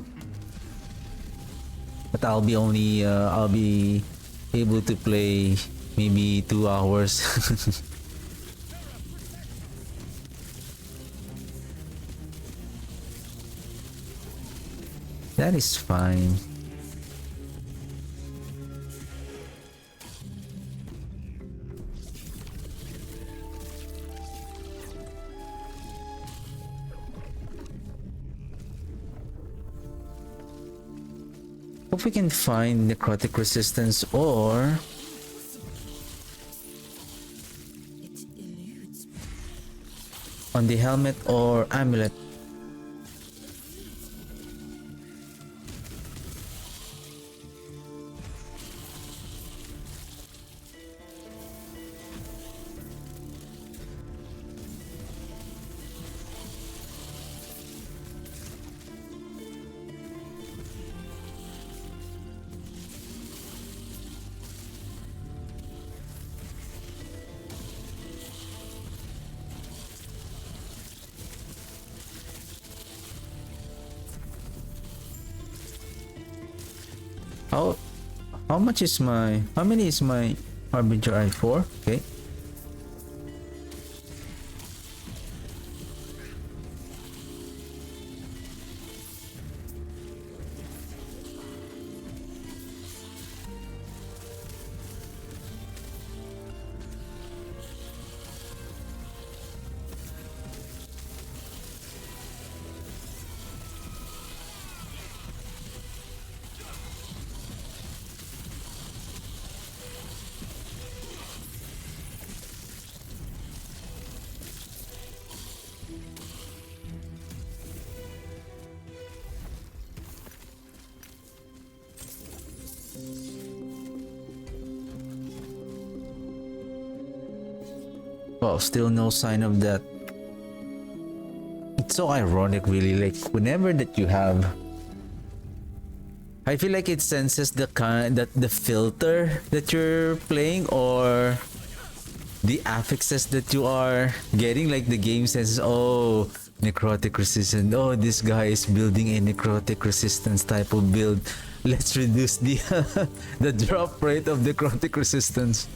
But I'll be able to play maybe 2 hours. That is fine. Hope we can find necrotic resistance or on the helmet or amulet. How much is how many is my Harbinger Eye? 4? Okay. Well, still no sign of that. It's so ironic, really. Like, whenever that you have, I feel like it senses the filter that you're playing or the affixes that you are getting. Like the game senses, oh, necrotic resistance. Oh, this guy is building a necrotic resistance type of build. Let's reduce the the drop rate of necrotic resistance.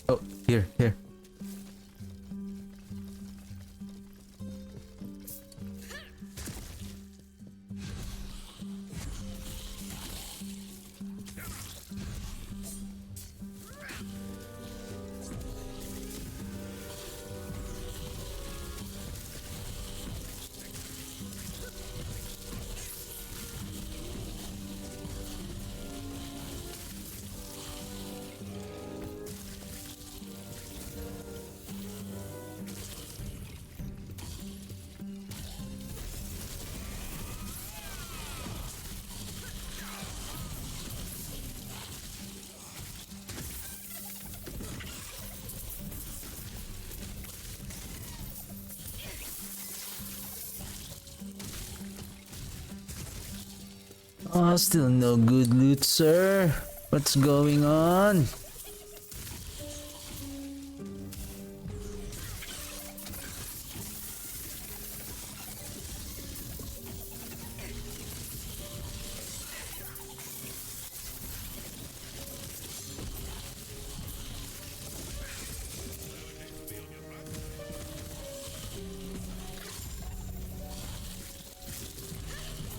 Oh, here. Oh, still no good loot, sir. What's going on?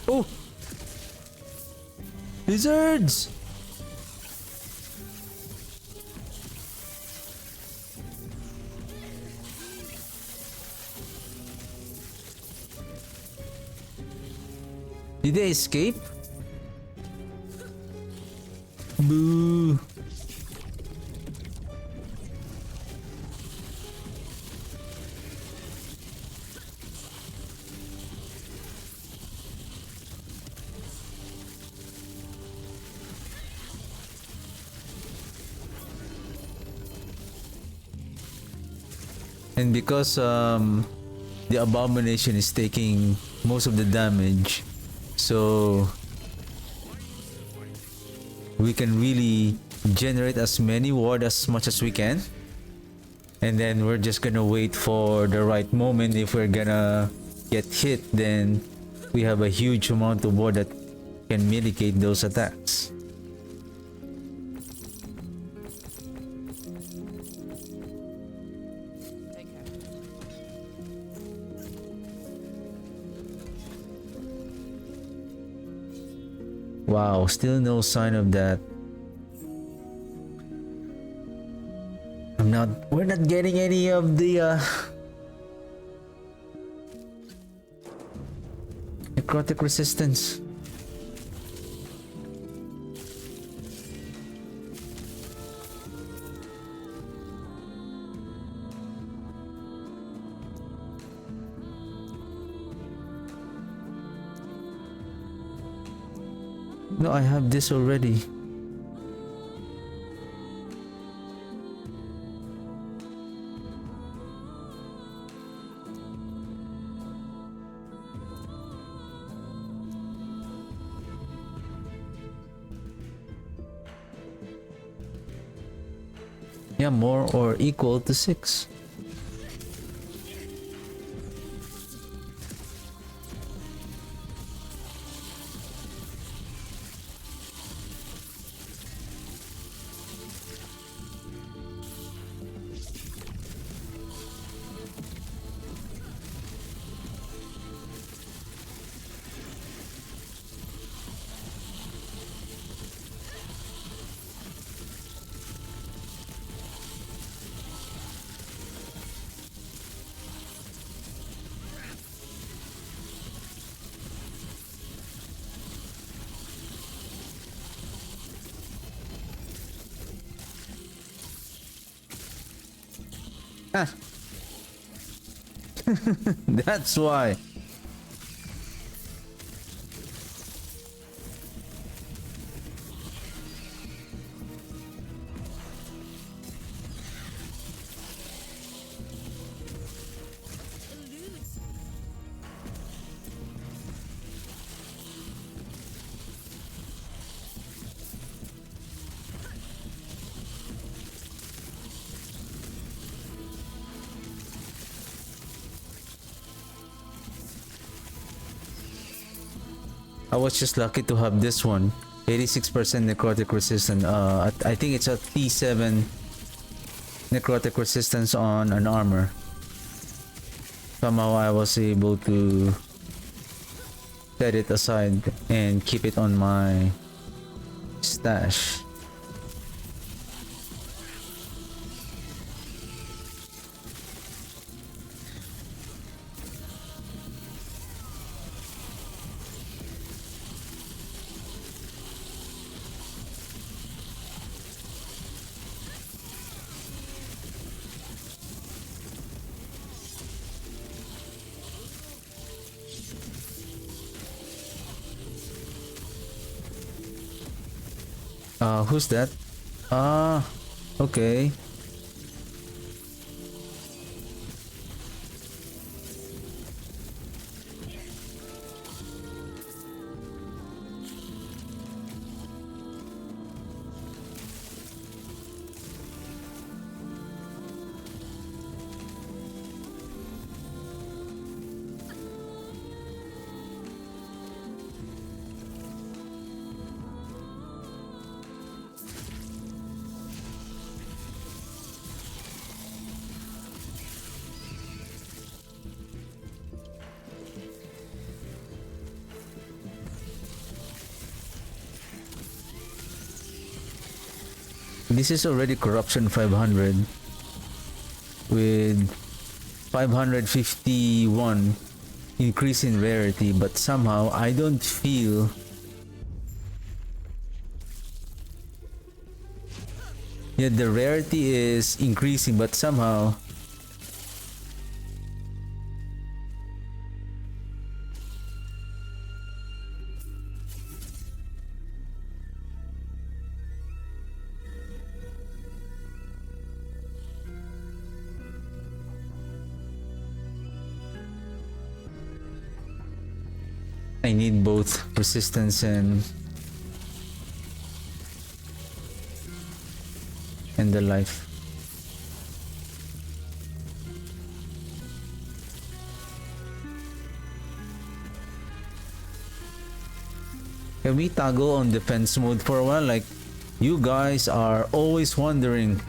Oh! Lizards! Did they escape? Boo! And because the abomination is taking most of the damage, so we can really generate as many ward as much as we can, and then we're just gonna wait for the right moment. If we're gonna get hit, then we have a huge amount of ward that can mitigate those attacks. Wow, still no sign of that. We're not getting any of the necrotic resistance. No, I have this already. Yeah, more or equal to 6. Ah. That's why. I was just lucky to have this one. 86% necrotic resistance. I think it's a T7 necrotic resistance on an armor. Somehow I was able to set it aside and keep it on my stash. Who's that? Ah, okay. This is already corruption 500 with 551 increase in rarity, but somehow I don't feel the rarity is increasing, but somehow I need both resistance and the life. Can we toggle on defense mode for a while? Like, you guys are always wondering.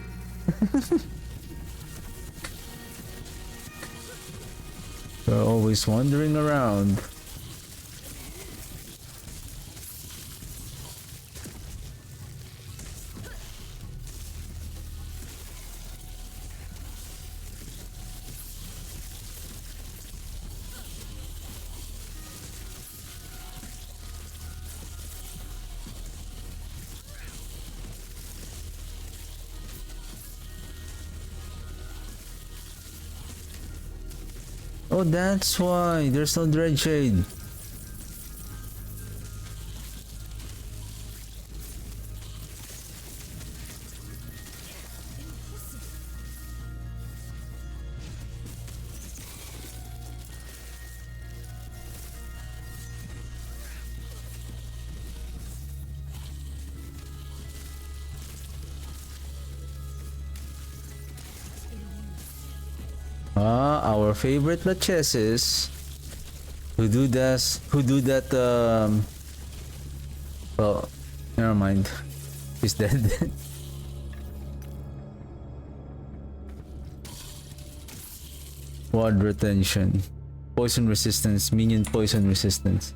You're always wandering around. Oh, that's why there's no Dread Shade. Our favorite Lachesis who do that well, never mind. He's dead. Ward retention. Poison resistance, minion poison resistance.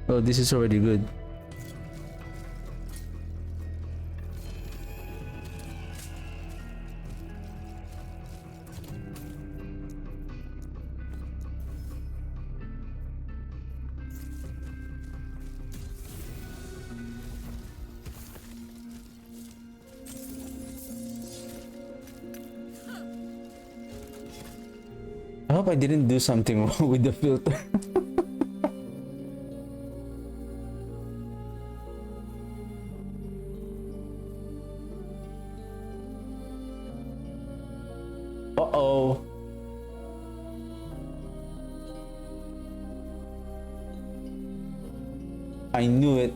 Oh, this is already good. I hope I didn't do something wrong with the filter. Uh-oh. I knew it.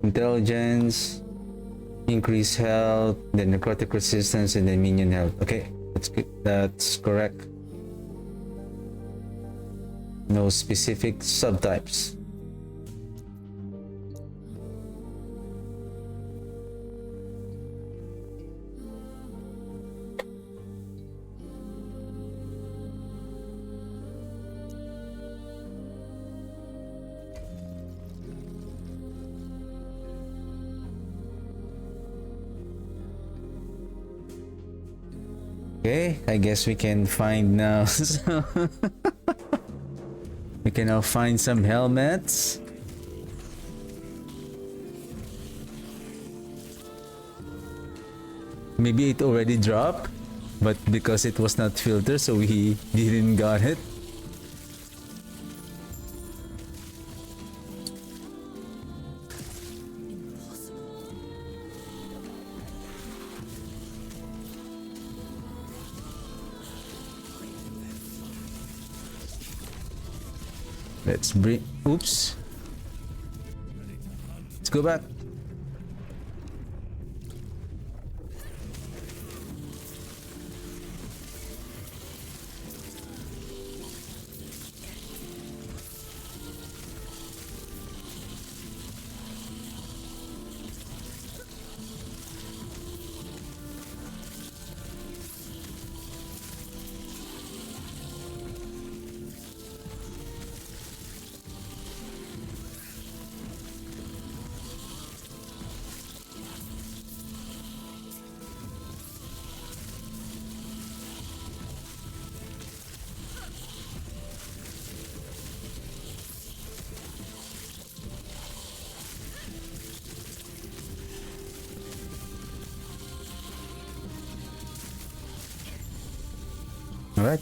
Intelligence, increase health, then necrotic resistance, and then minion health. Okay, that's good. That's correct. No specific subtypes. Okay, I guess we can find now. We can now find some helmets. Maybe it already dropped, but because it was not filtered, so we didn't got it. Let's bring. Oops. Let's go back. All right.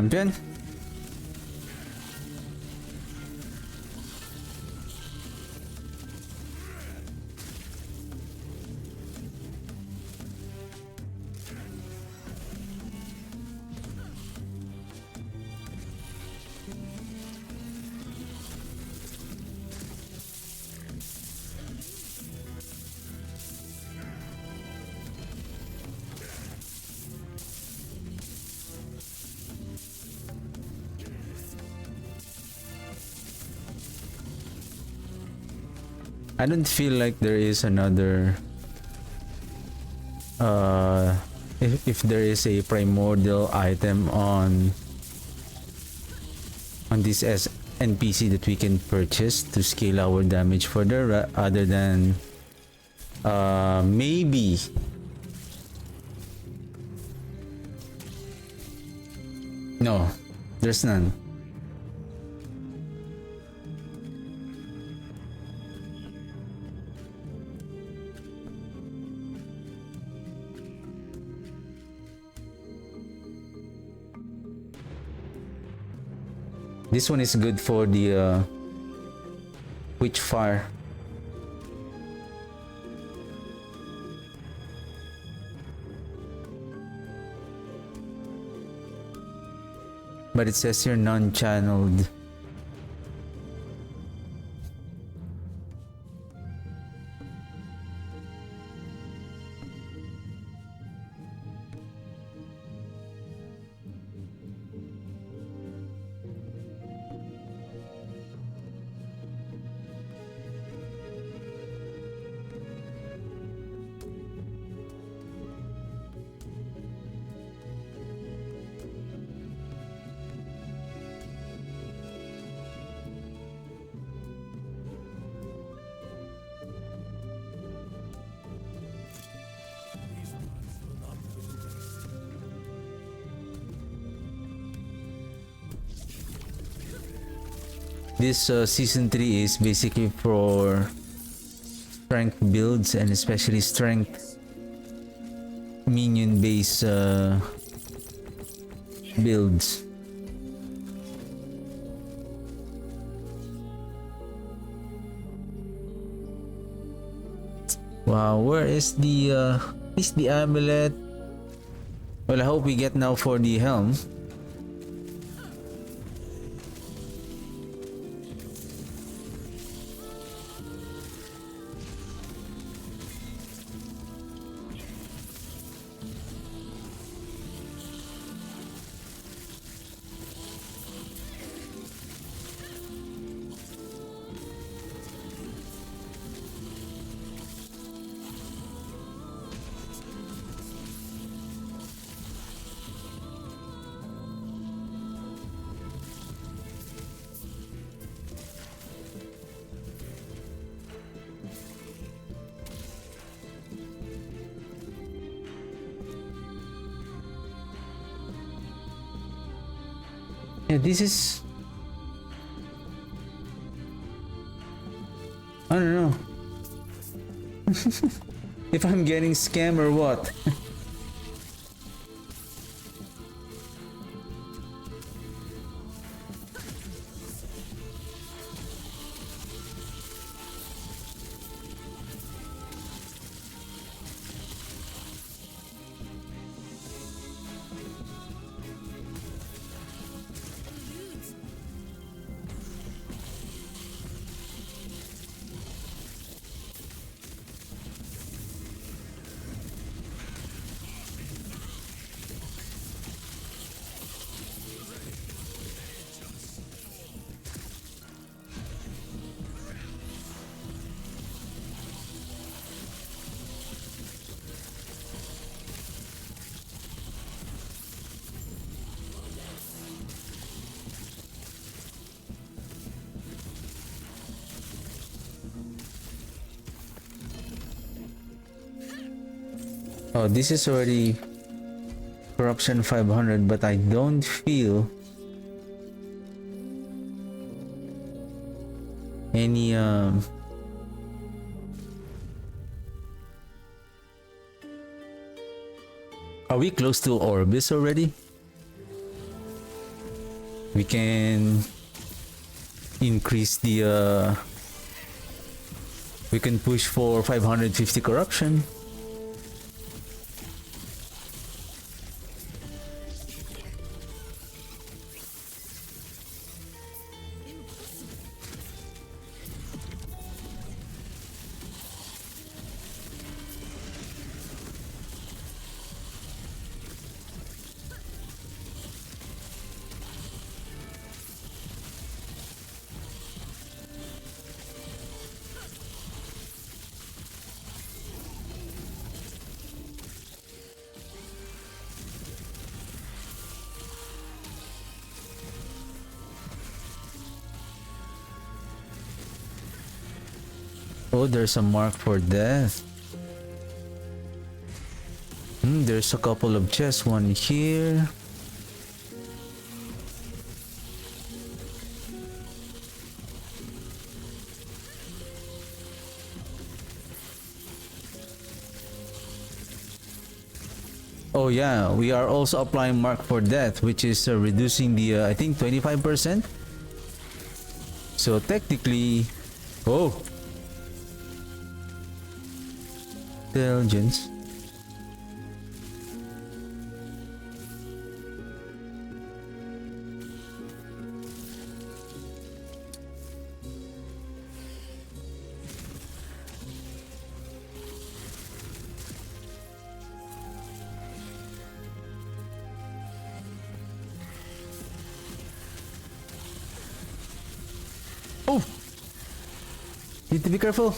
Champion. I don't feel like there is another if there is a primordial item on this NPC that we can purchase to scale our damage further other than maybe no, there's none. This one is good for the witch fire. But it says here non-channeled. This season 3 is basically for strength builds and especially strength minion based builds. Wow, where is the amulet? Well, I hope we get now for the helm. Yeah, this is... I don't know. If I'm getting scammed or what. Oh, this is already corruption 500, but I don't feel any Are we close to Orbis already? We can increase the we can push for 550 corruption. Oh, there's a mark for death. There's a couple of chests, one here. Oh yeah, we are also applying mark for death, which is reducing the I think 25%. So technically, oh, intelligence. Oh, need to be careful.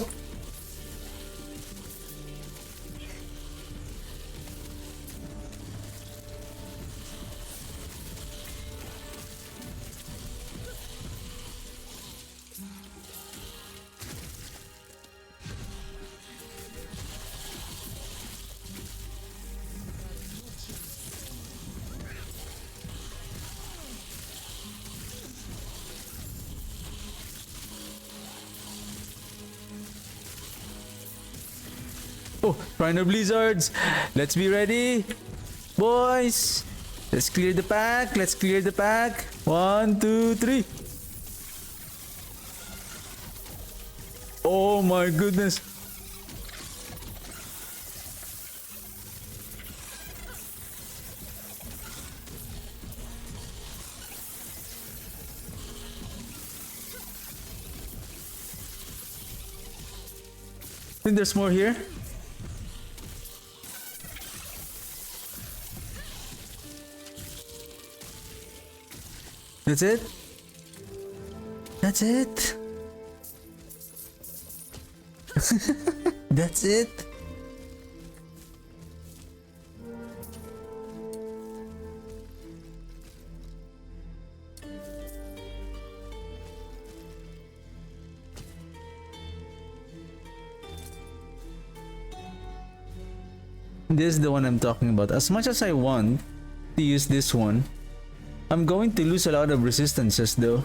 Oh, Rhino Blizzards! Let's be ready! Boys! Let's clear the pack! Let's clear the pack! 1, 2, 3! Oh my goodness! think there's more here. That's it? That's it? That's it? This is the one I'm talking about. As much as I want to use this one, I'm going to lose a lot of resistances though.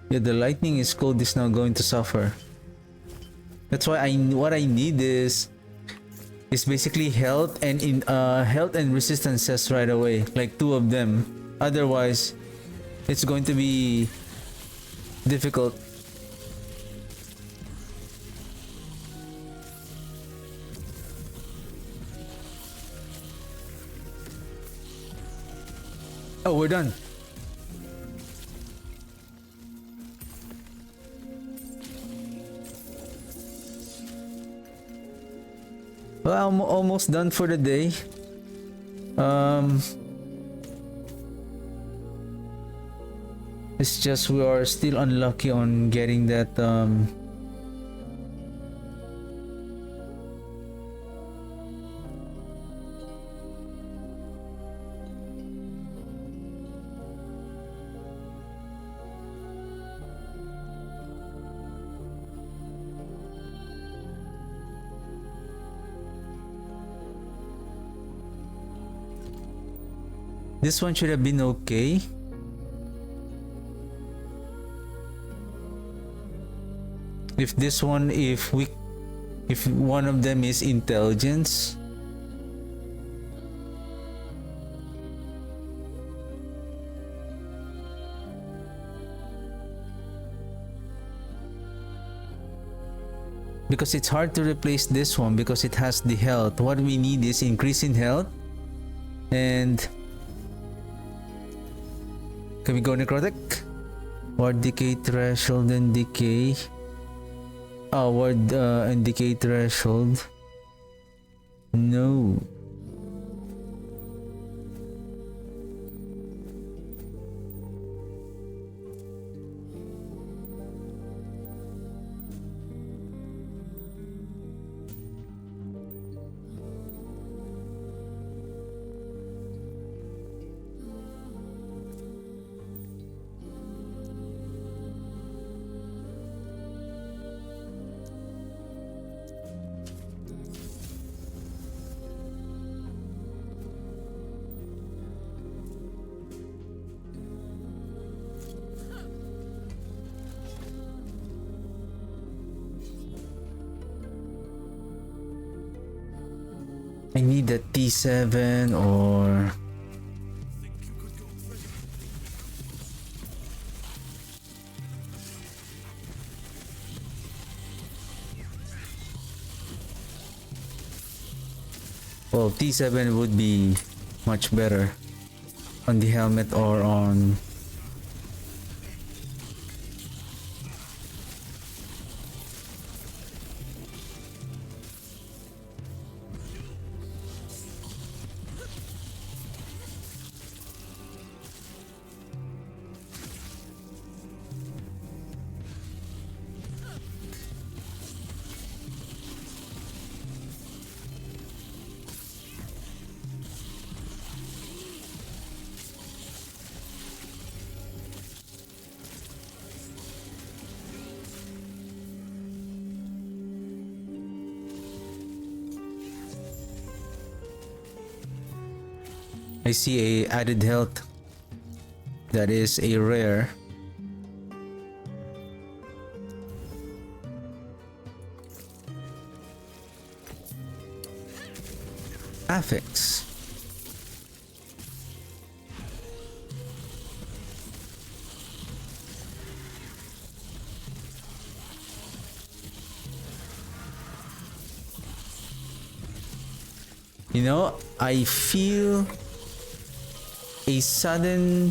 Yeah, the lightning is cold is now going to suffer. That's why what I need is basically health and health and resistances right away, like 2 of them. Otherwise, it's going to be difficult. Oh, we're done. Well, I'm almost done for the day. It's just we are still unlucky on getting that this one should have been okay. If this one, if one of them is intelligence. Because it's hard to replace this one because it has the health. What we need is increase in health. And can we go necrotic? Ward decay threshold and decay. Oh, ward and decay threshold. No. I need a T7 or well, T7 would be much better on the helmet or on I see a added health. That is a rare. Affix. You know, I feel a sudden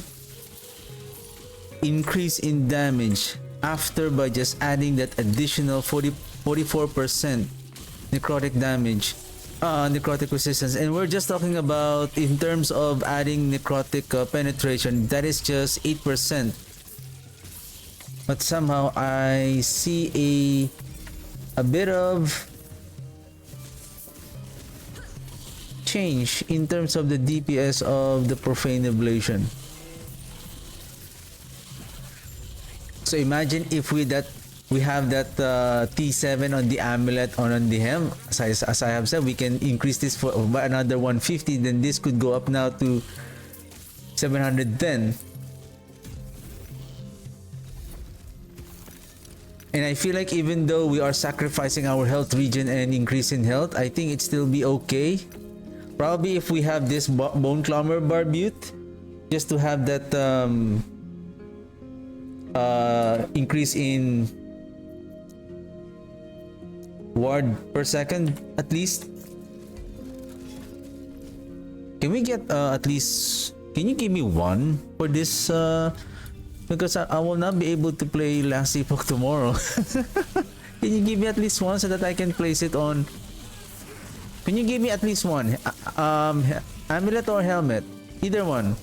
increase in damage after by just adding that additional 44% necrotic damage, necrotic resistance. And we're just talking about in terms of adding necrotic penetration, that is just 8%. But somehow I see a bit of change in terms of the DPS of the Profane Ablation. So imagine if we have that T7 on the amulet or on the helm, as I have said, we can increase this by another 150, then this could go up now to 710. And I feel like even though we are sacrificing our health regen and increase in health, I think it still be okay. Probably if we have this Bone Climber Barbute, just to have that increase in ward per second at least. Can we get at least, can you give me one for this? Because I will not be able to play Last Epoch tomorrow. Can you give me at least one so that I can place it on? Can you give me at least one? Amulet or helmet? Either one.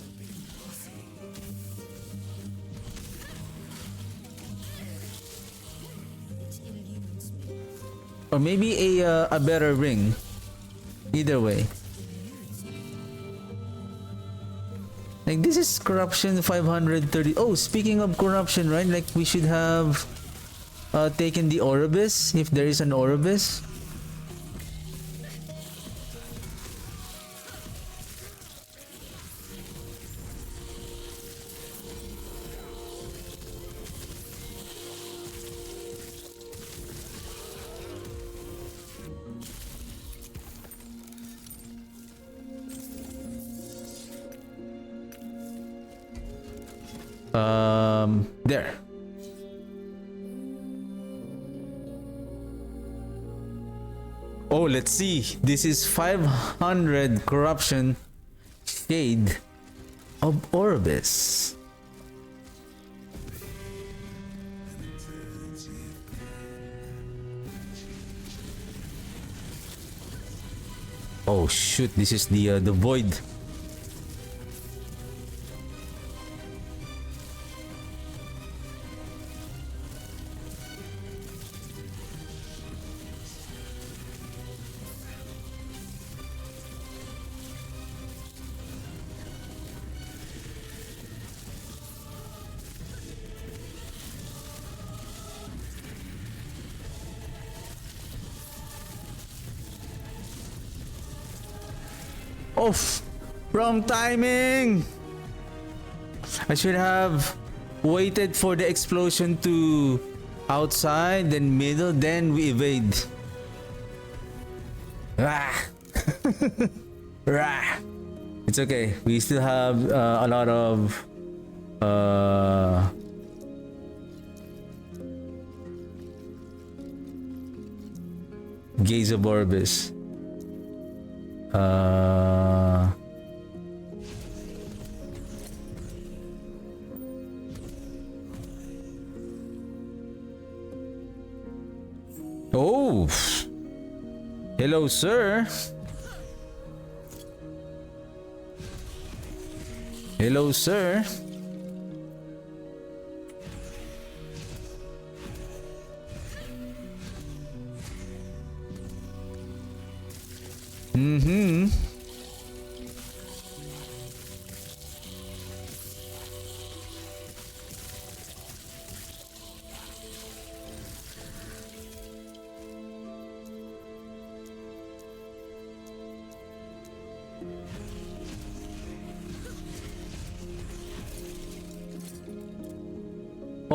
Or maybe a better ring. Either way. Like this is corruption 530. Oh, speaking of corruption, right? Like we should have taken the Oribus if there is an Oribus. There. Oh, let's see. This is 500 corruption shade of Oribus. Oh shoot, this is the void. Off! Wrong timing! I should have waited for the explosion to outside, then middle, then we evade. Ah. Rah. It's okay. We still have a lot of Gaze of Orbis. Oh, hello, sir. Hello, sir.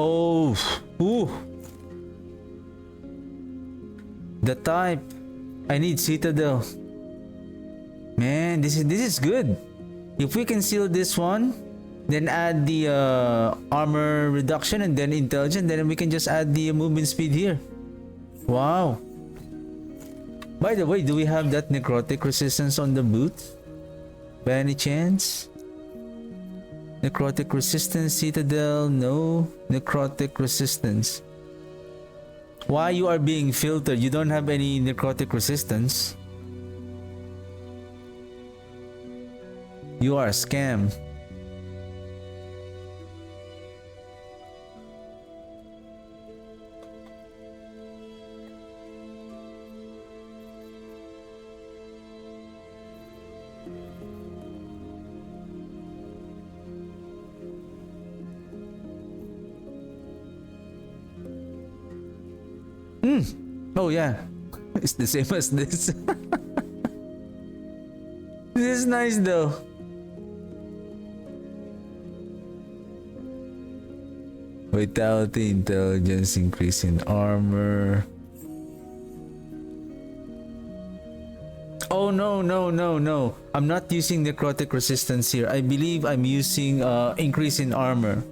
Oh, ooh. The type. I need Citadel. Man, this is good. If we can seal this one, then add the armor reduction and then intelligence, then we can just add the movement speed here. Wow. By the way, do we have that necrotic resistance on the boot? By any chance? Necrotic resistance, citadel, no. Necrotic resistance. Why you are being filtered? You don't have any necrotic resistance. You are a scam. Oh yeah, it's the same as this. This is nice though. Vitality, intelligence, increase in armor. Oh no, no, no, no. I'm not using necrotic resistance here. I believe I'm using increase in armor.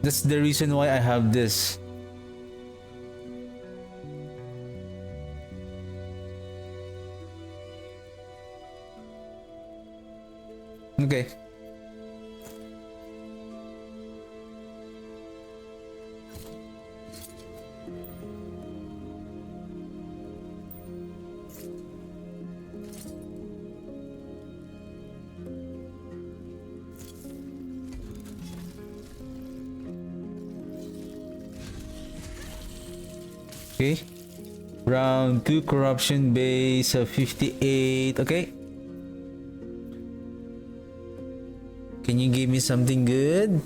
That's the reason why I have this. Okay. Okay. Round 2 corruption base of 58. Okay. Can you give me something good?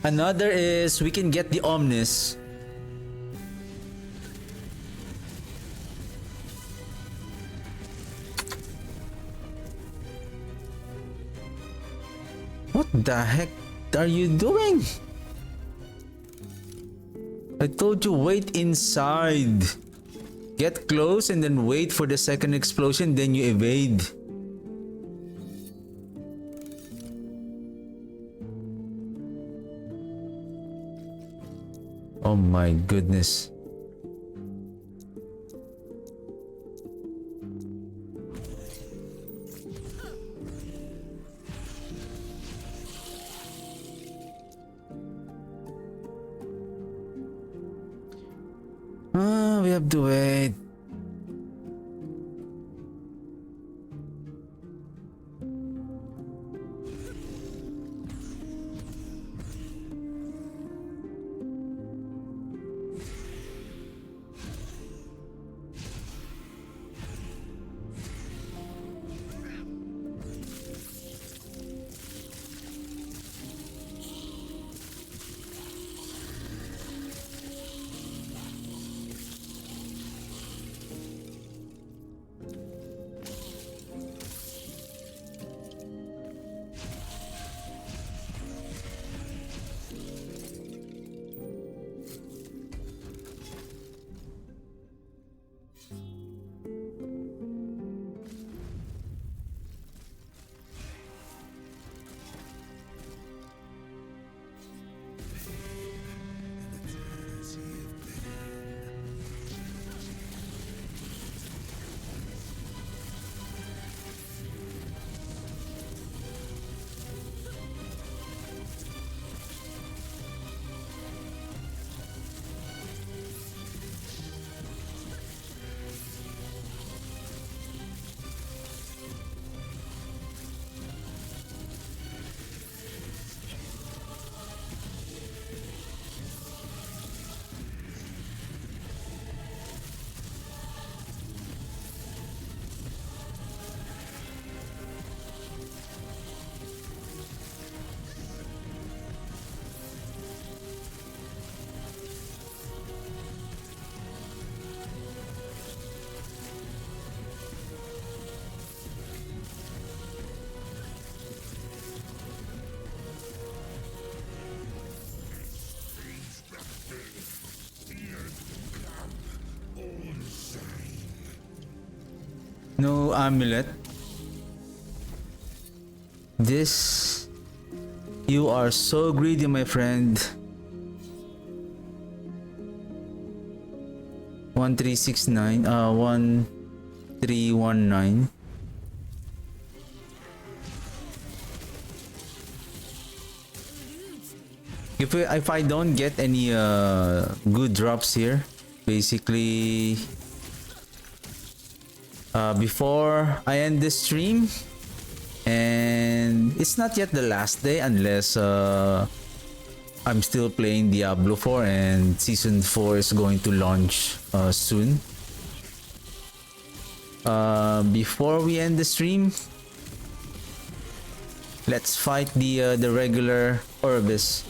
Another is we can get the Omnis. What the heck are you doing? I told you wait inside. Get close and then wait for the second explosion, then you evade. Oh my goodness. We have to wait. No amulet. This... You are so greedy, my friend. 1369, 1319. If I don't get any good drops here, basically before I end this stream, and it's not yet the last day unless I'm still playing Diablo 4 and Season 4 is going to launch soon. Before we end the stream, let's fight the regular Orbis.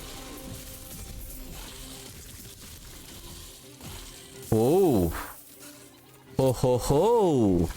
Oh! Ho ho ho!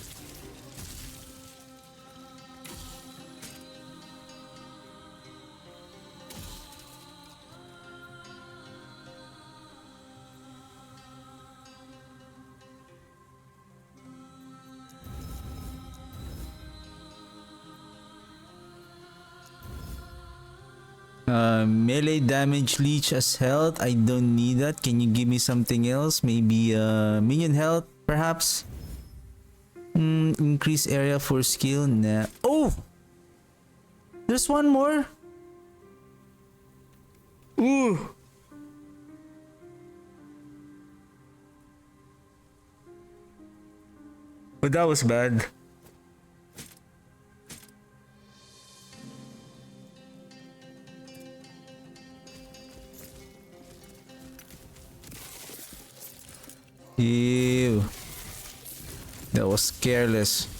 Melee damage leech as health. I don't need that. Can you give me something else? Maybe minion health, perhaps? Increase area for skill. Nah. Oh! There's one more. Ooh. But that was bad. Ew. That was careless.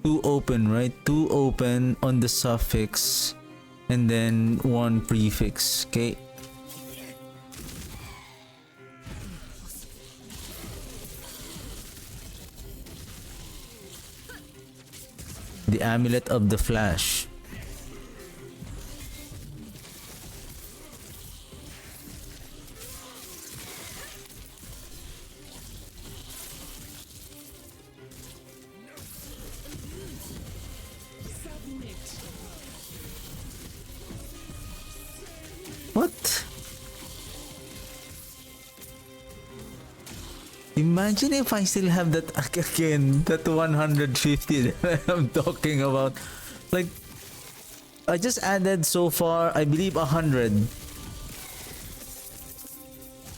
Two open, right? Two open on the suffix. And then one prefix, okay? The Amulet of the Flash. What? Imagine if I still have that again, that 150 that I'm talking about. Like, I just added so far, I believe 100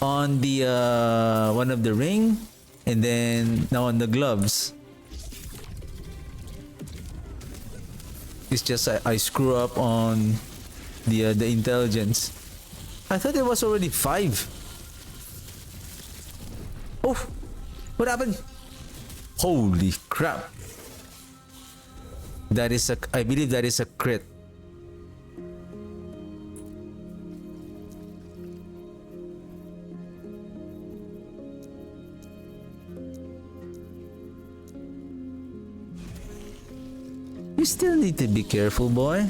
on the one of the ring, and then now on the gloves. It's just I screw up on the intelligence. I thought it was already 5. Oh, what happened? Holy crap. That is I believe that is a crit. You still need to be careful, boy.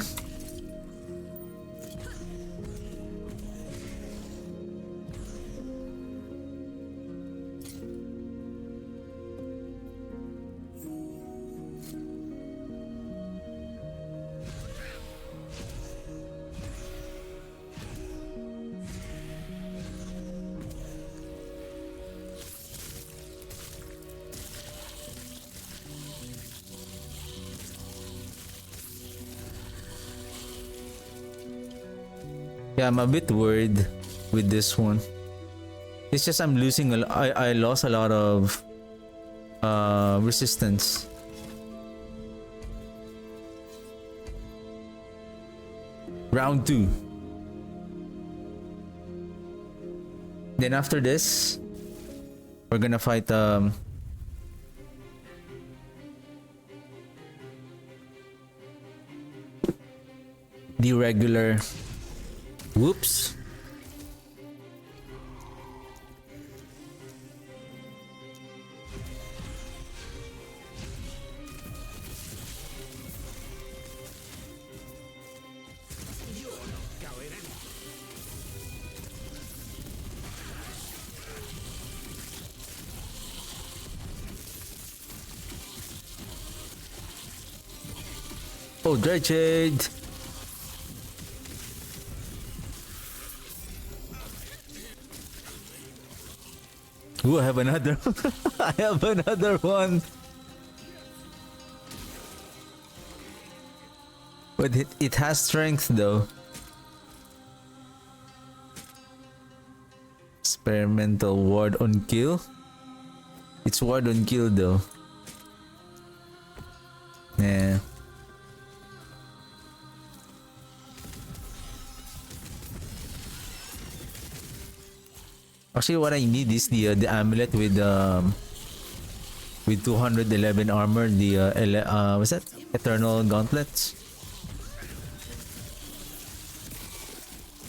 Yeah, I'm a bit worried with this one. It's just I'm losing I lost a lot of resistance. Round 2. Then after this, we're gonna fight the regular. Whoops. Oh, Dredged! Ooh, I have another. I have another one. But it has strength though. Experimental ward on kill. It's ward on kill though. Yeah. Actually, what I need is the amulet with 211 armor. What's that? Eternal gauntlets.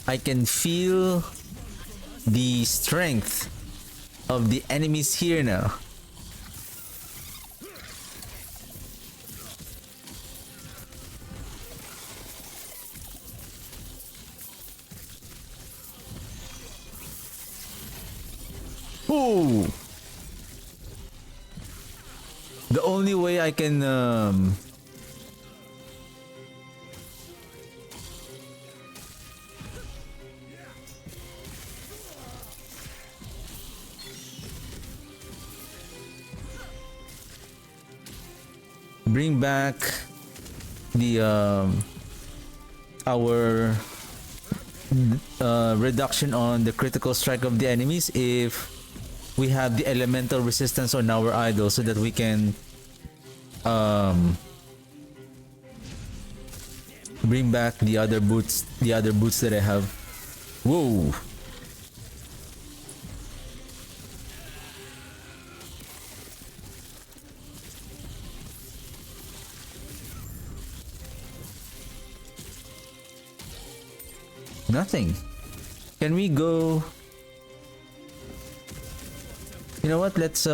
I can feel the strength of the enemies here now. Ooh! The only way I can bring back the our reduction on the critical strike of the enemies if we have the elemental resistance on our idol, so that we can bring back the other boots that I have. Whoa. Nothing. Can we go? You know what? Let's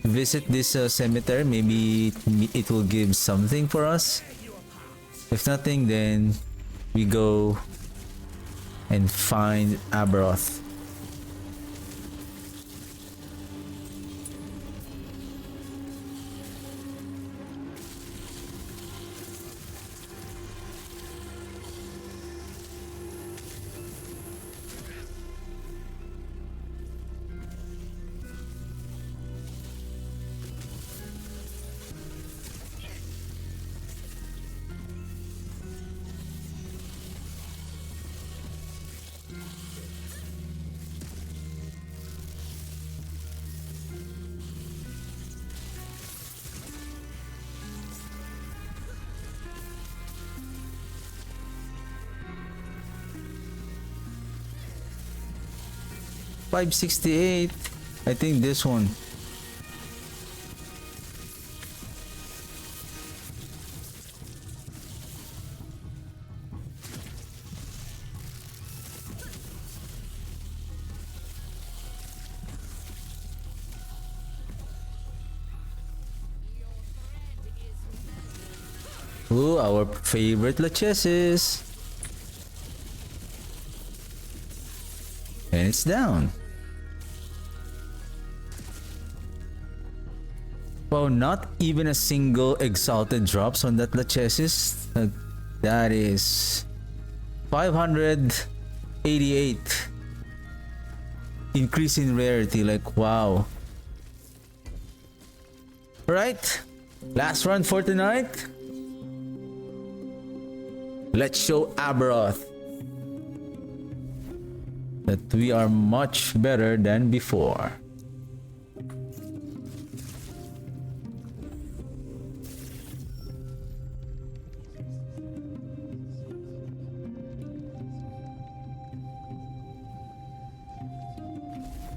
visit this cemetery. Maybe it will give something for us. If nothing, then we go and find Aberoth. $568. I think this one. Ooh, our favorite lachesis. And it's down. Wow, not even a single exalted drops on that lachesis. That is 588 increase in rarity. Like, wow. Alright, last run for tonight. Let's show Aberoth that we are much better than before.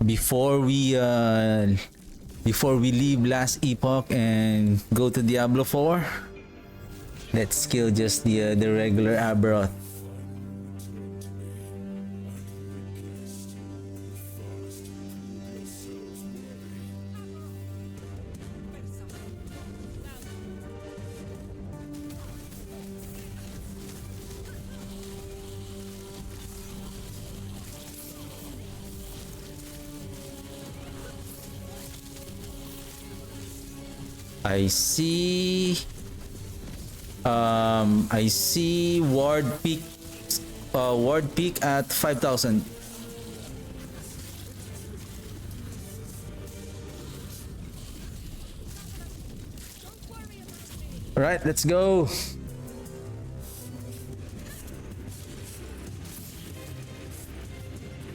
Before we leave Last Epoch and go to Diablo 4, let's kill just the regular Aberoth. I see I see ward peak at 5,000. All right, let's go.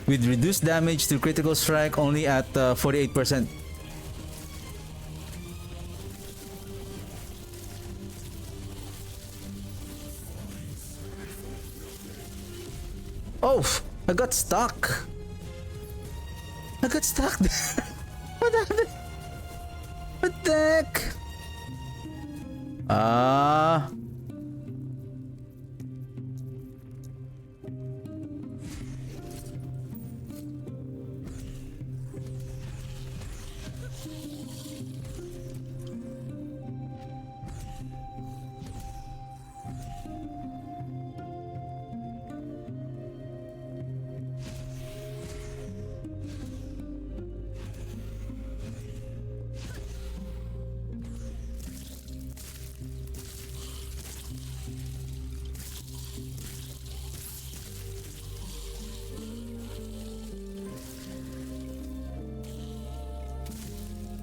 With reduced damage to critical strike only at 48%. Oh, I got stuck. I got stuck there. What happened? What the heck? Ah.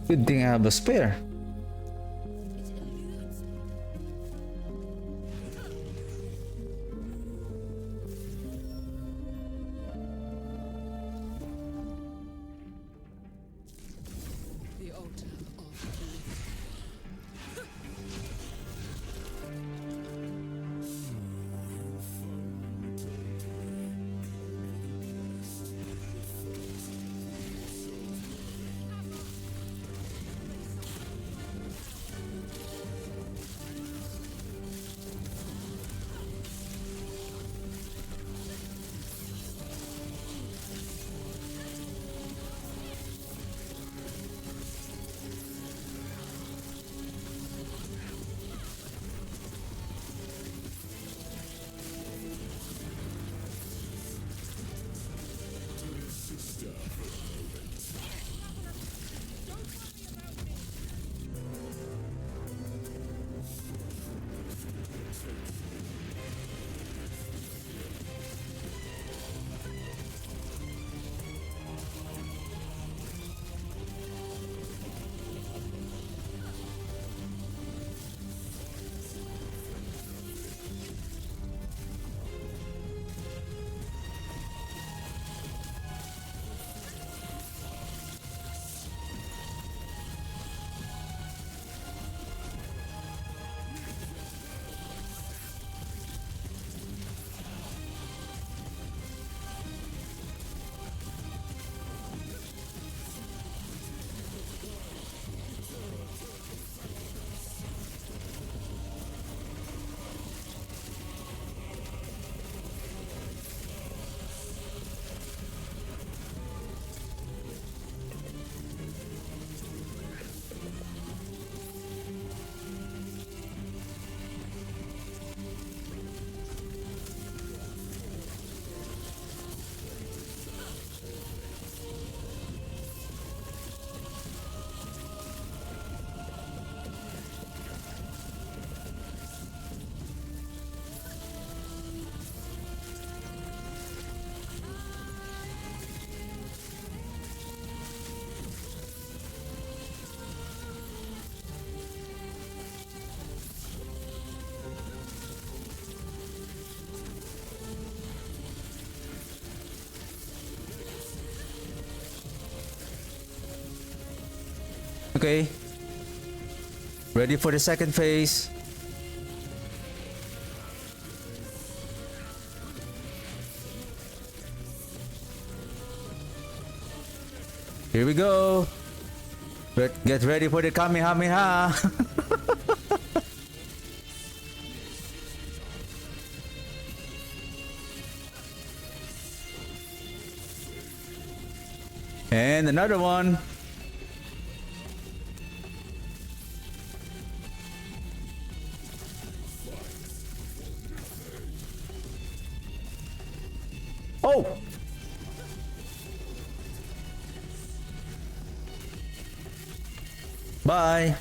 Good thing I have a spare. The altar of Okay. Ready for the second phase. Here we go. Get ready for the Kamehameha. And another one. Oh! Bye!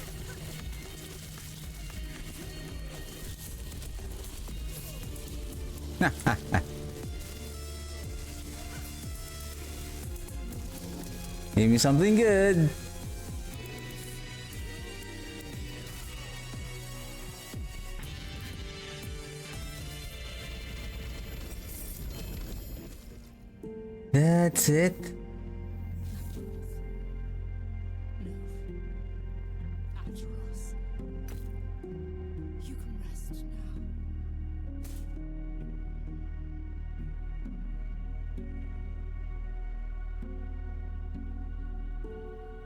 Give me something good. That's it. Atros. You can rest now.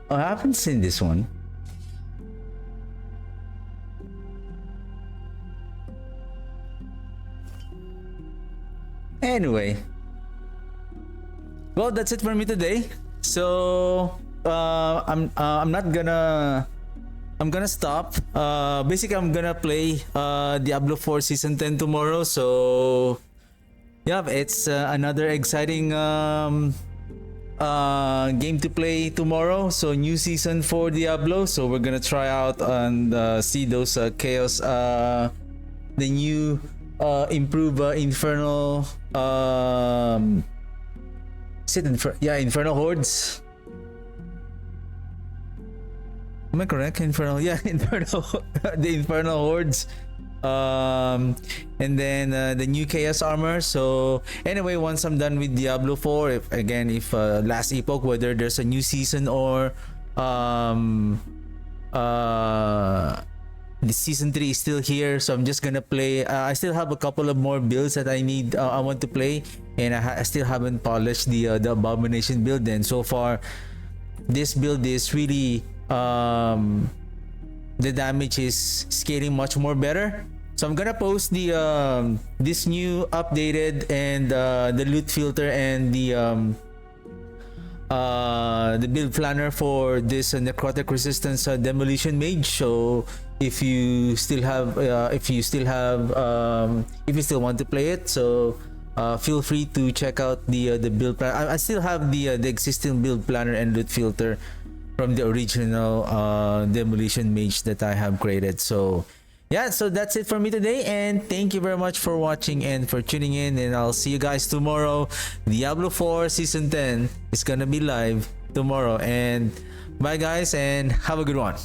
Oh, I haven't seen this one. Anyway. Well, that's it for me today. So I'm not gonna I'm gonna stop. Basically, I'm gonna play Diablo 4 Season 10 tomorrow. So yeah, it's another exciting game to play tomorrow. So new season for Diablo. So we're gonna try out and see those chaos, the new improve infernal. Is it Infernal Hordes? Am I correct? Infernal, yeah, Infernal, the Infernal Hordes. And then the new Chaos Armor. So anyway, once I'm done with Diablo 4, if Last Epoch, whether there's a new season or the season 3 is still here, so I'm just gonna play. I still have a couple of more builds that I want to play, and I still haven't polished the Abomination build. And so far, this build is really the damage is scaling much more better. So I'm gonna post the this new updated and the loot filter and the build planner for this necrotic resistance demolition mage. So if you still want to play it, so feel free to check out the build plan. I still have the existing build planner and loot filter from the original demolition mage that I have created. So yeah, so that's it for me today, and thank you very much for watching and for tuning in, and I'll see you guys tomorrow. Diablo 4 Season 10 is gonna be live tomorrow, and bye guys, and have a good one.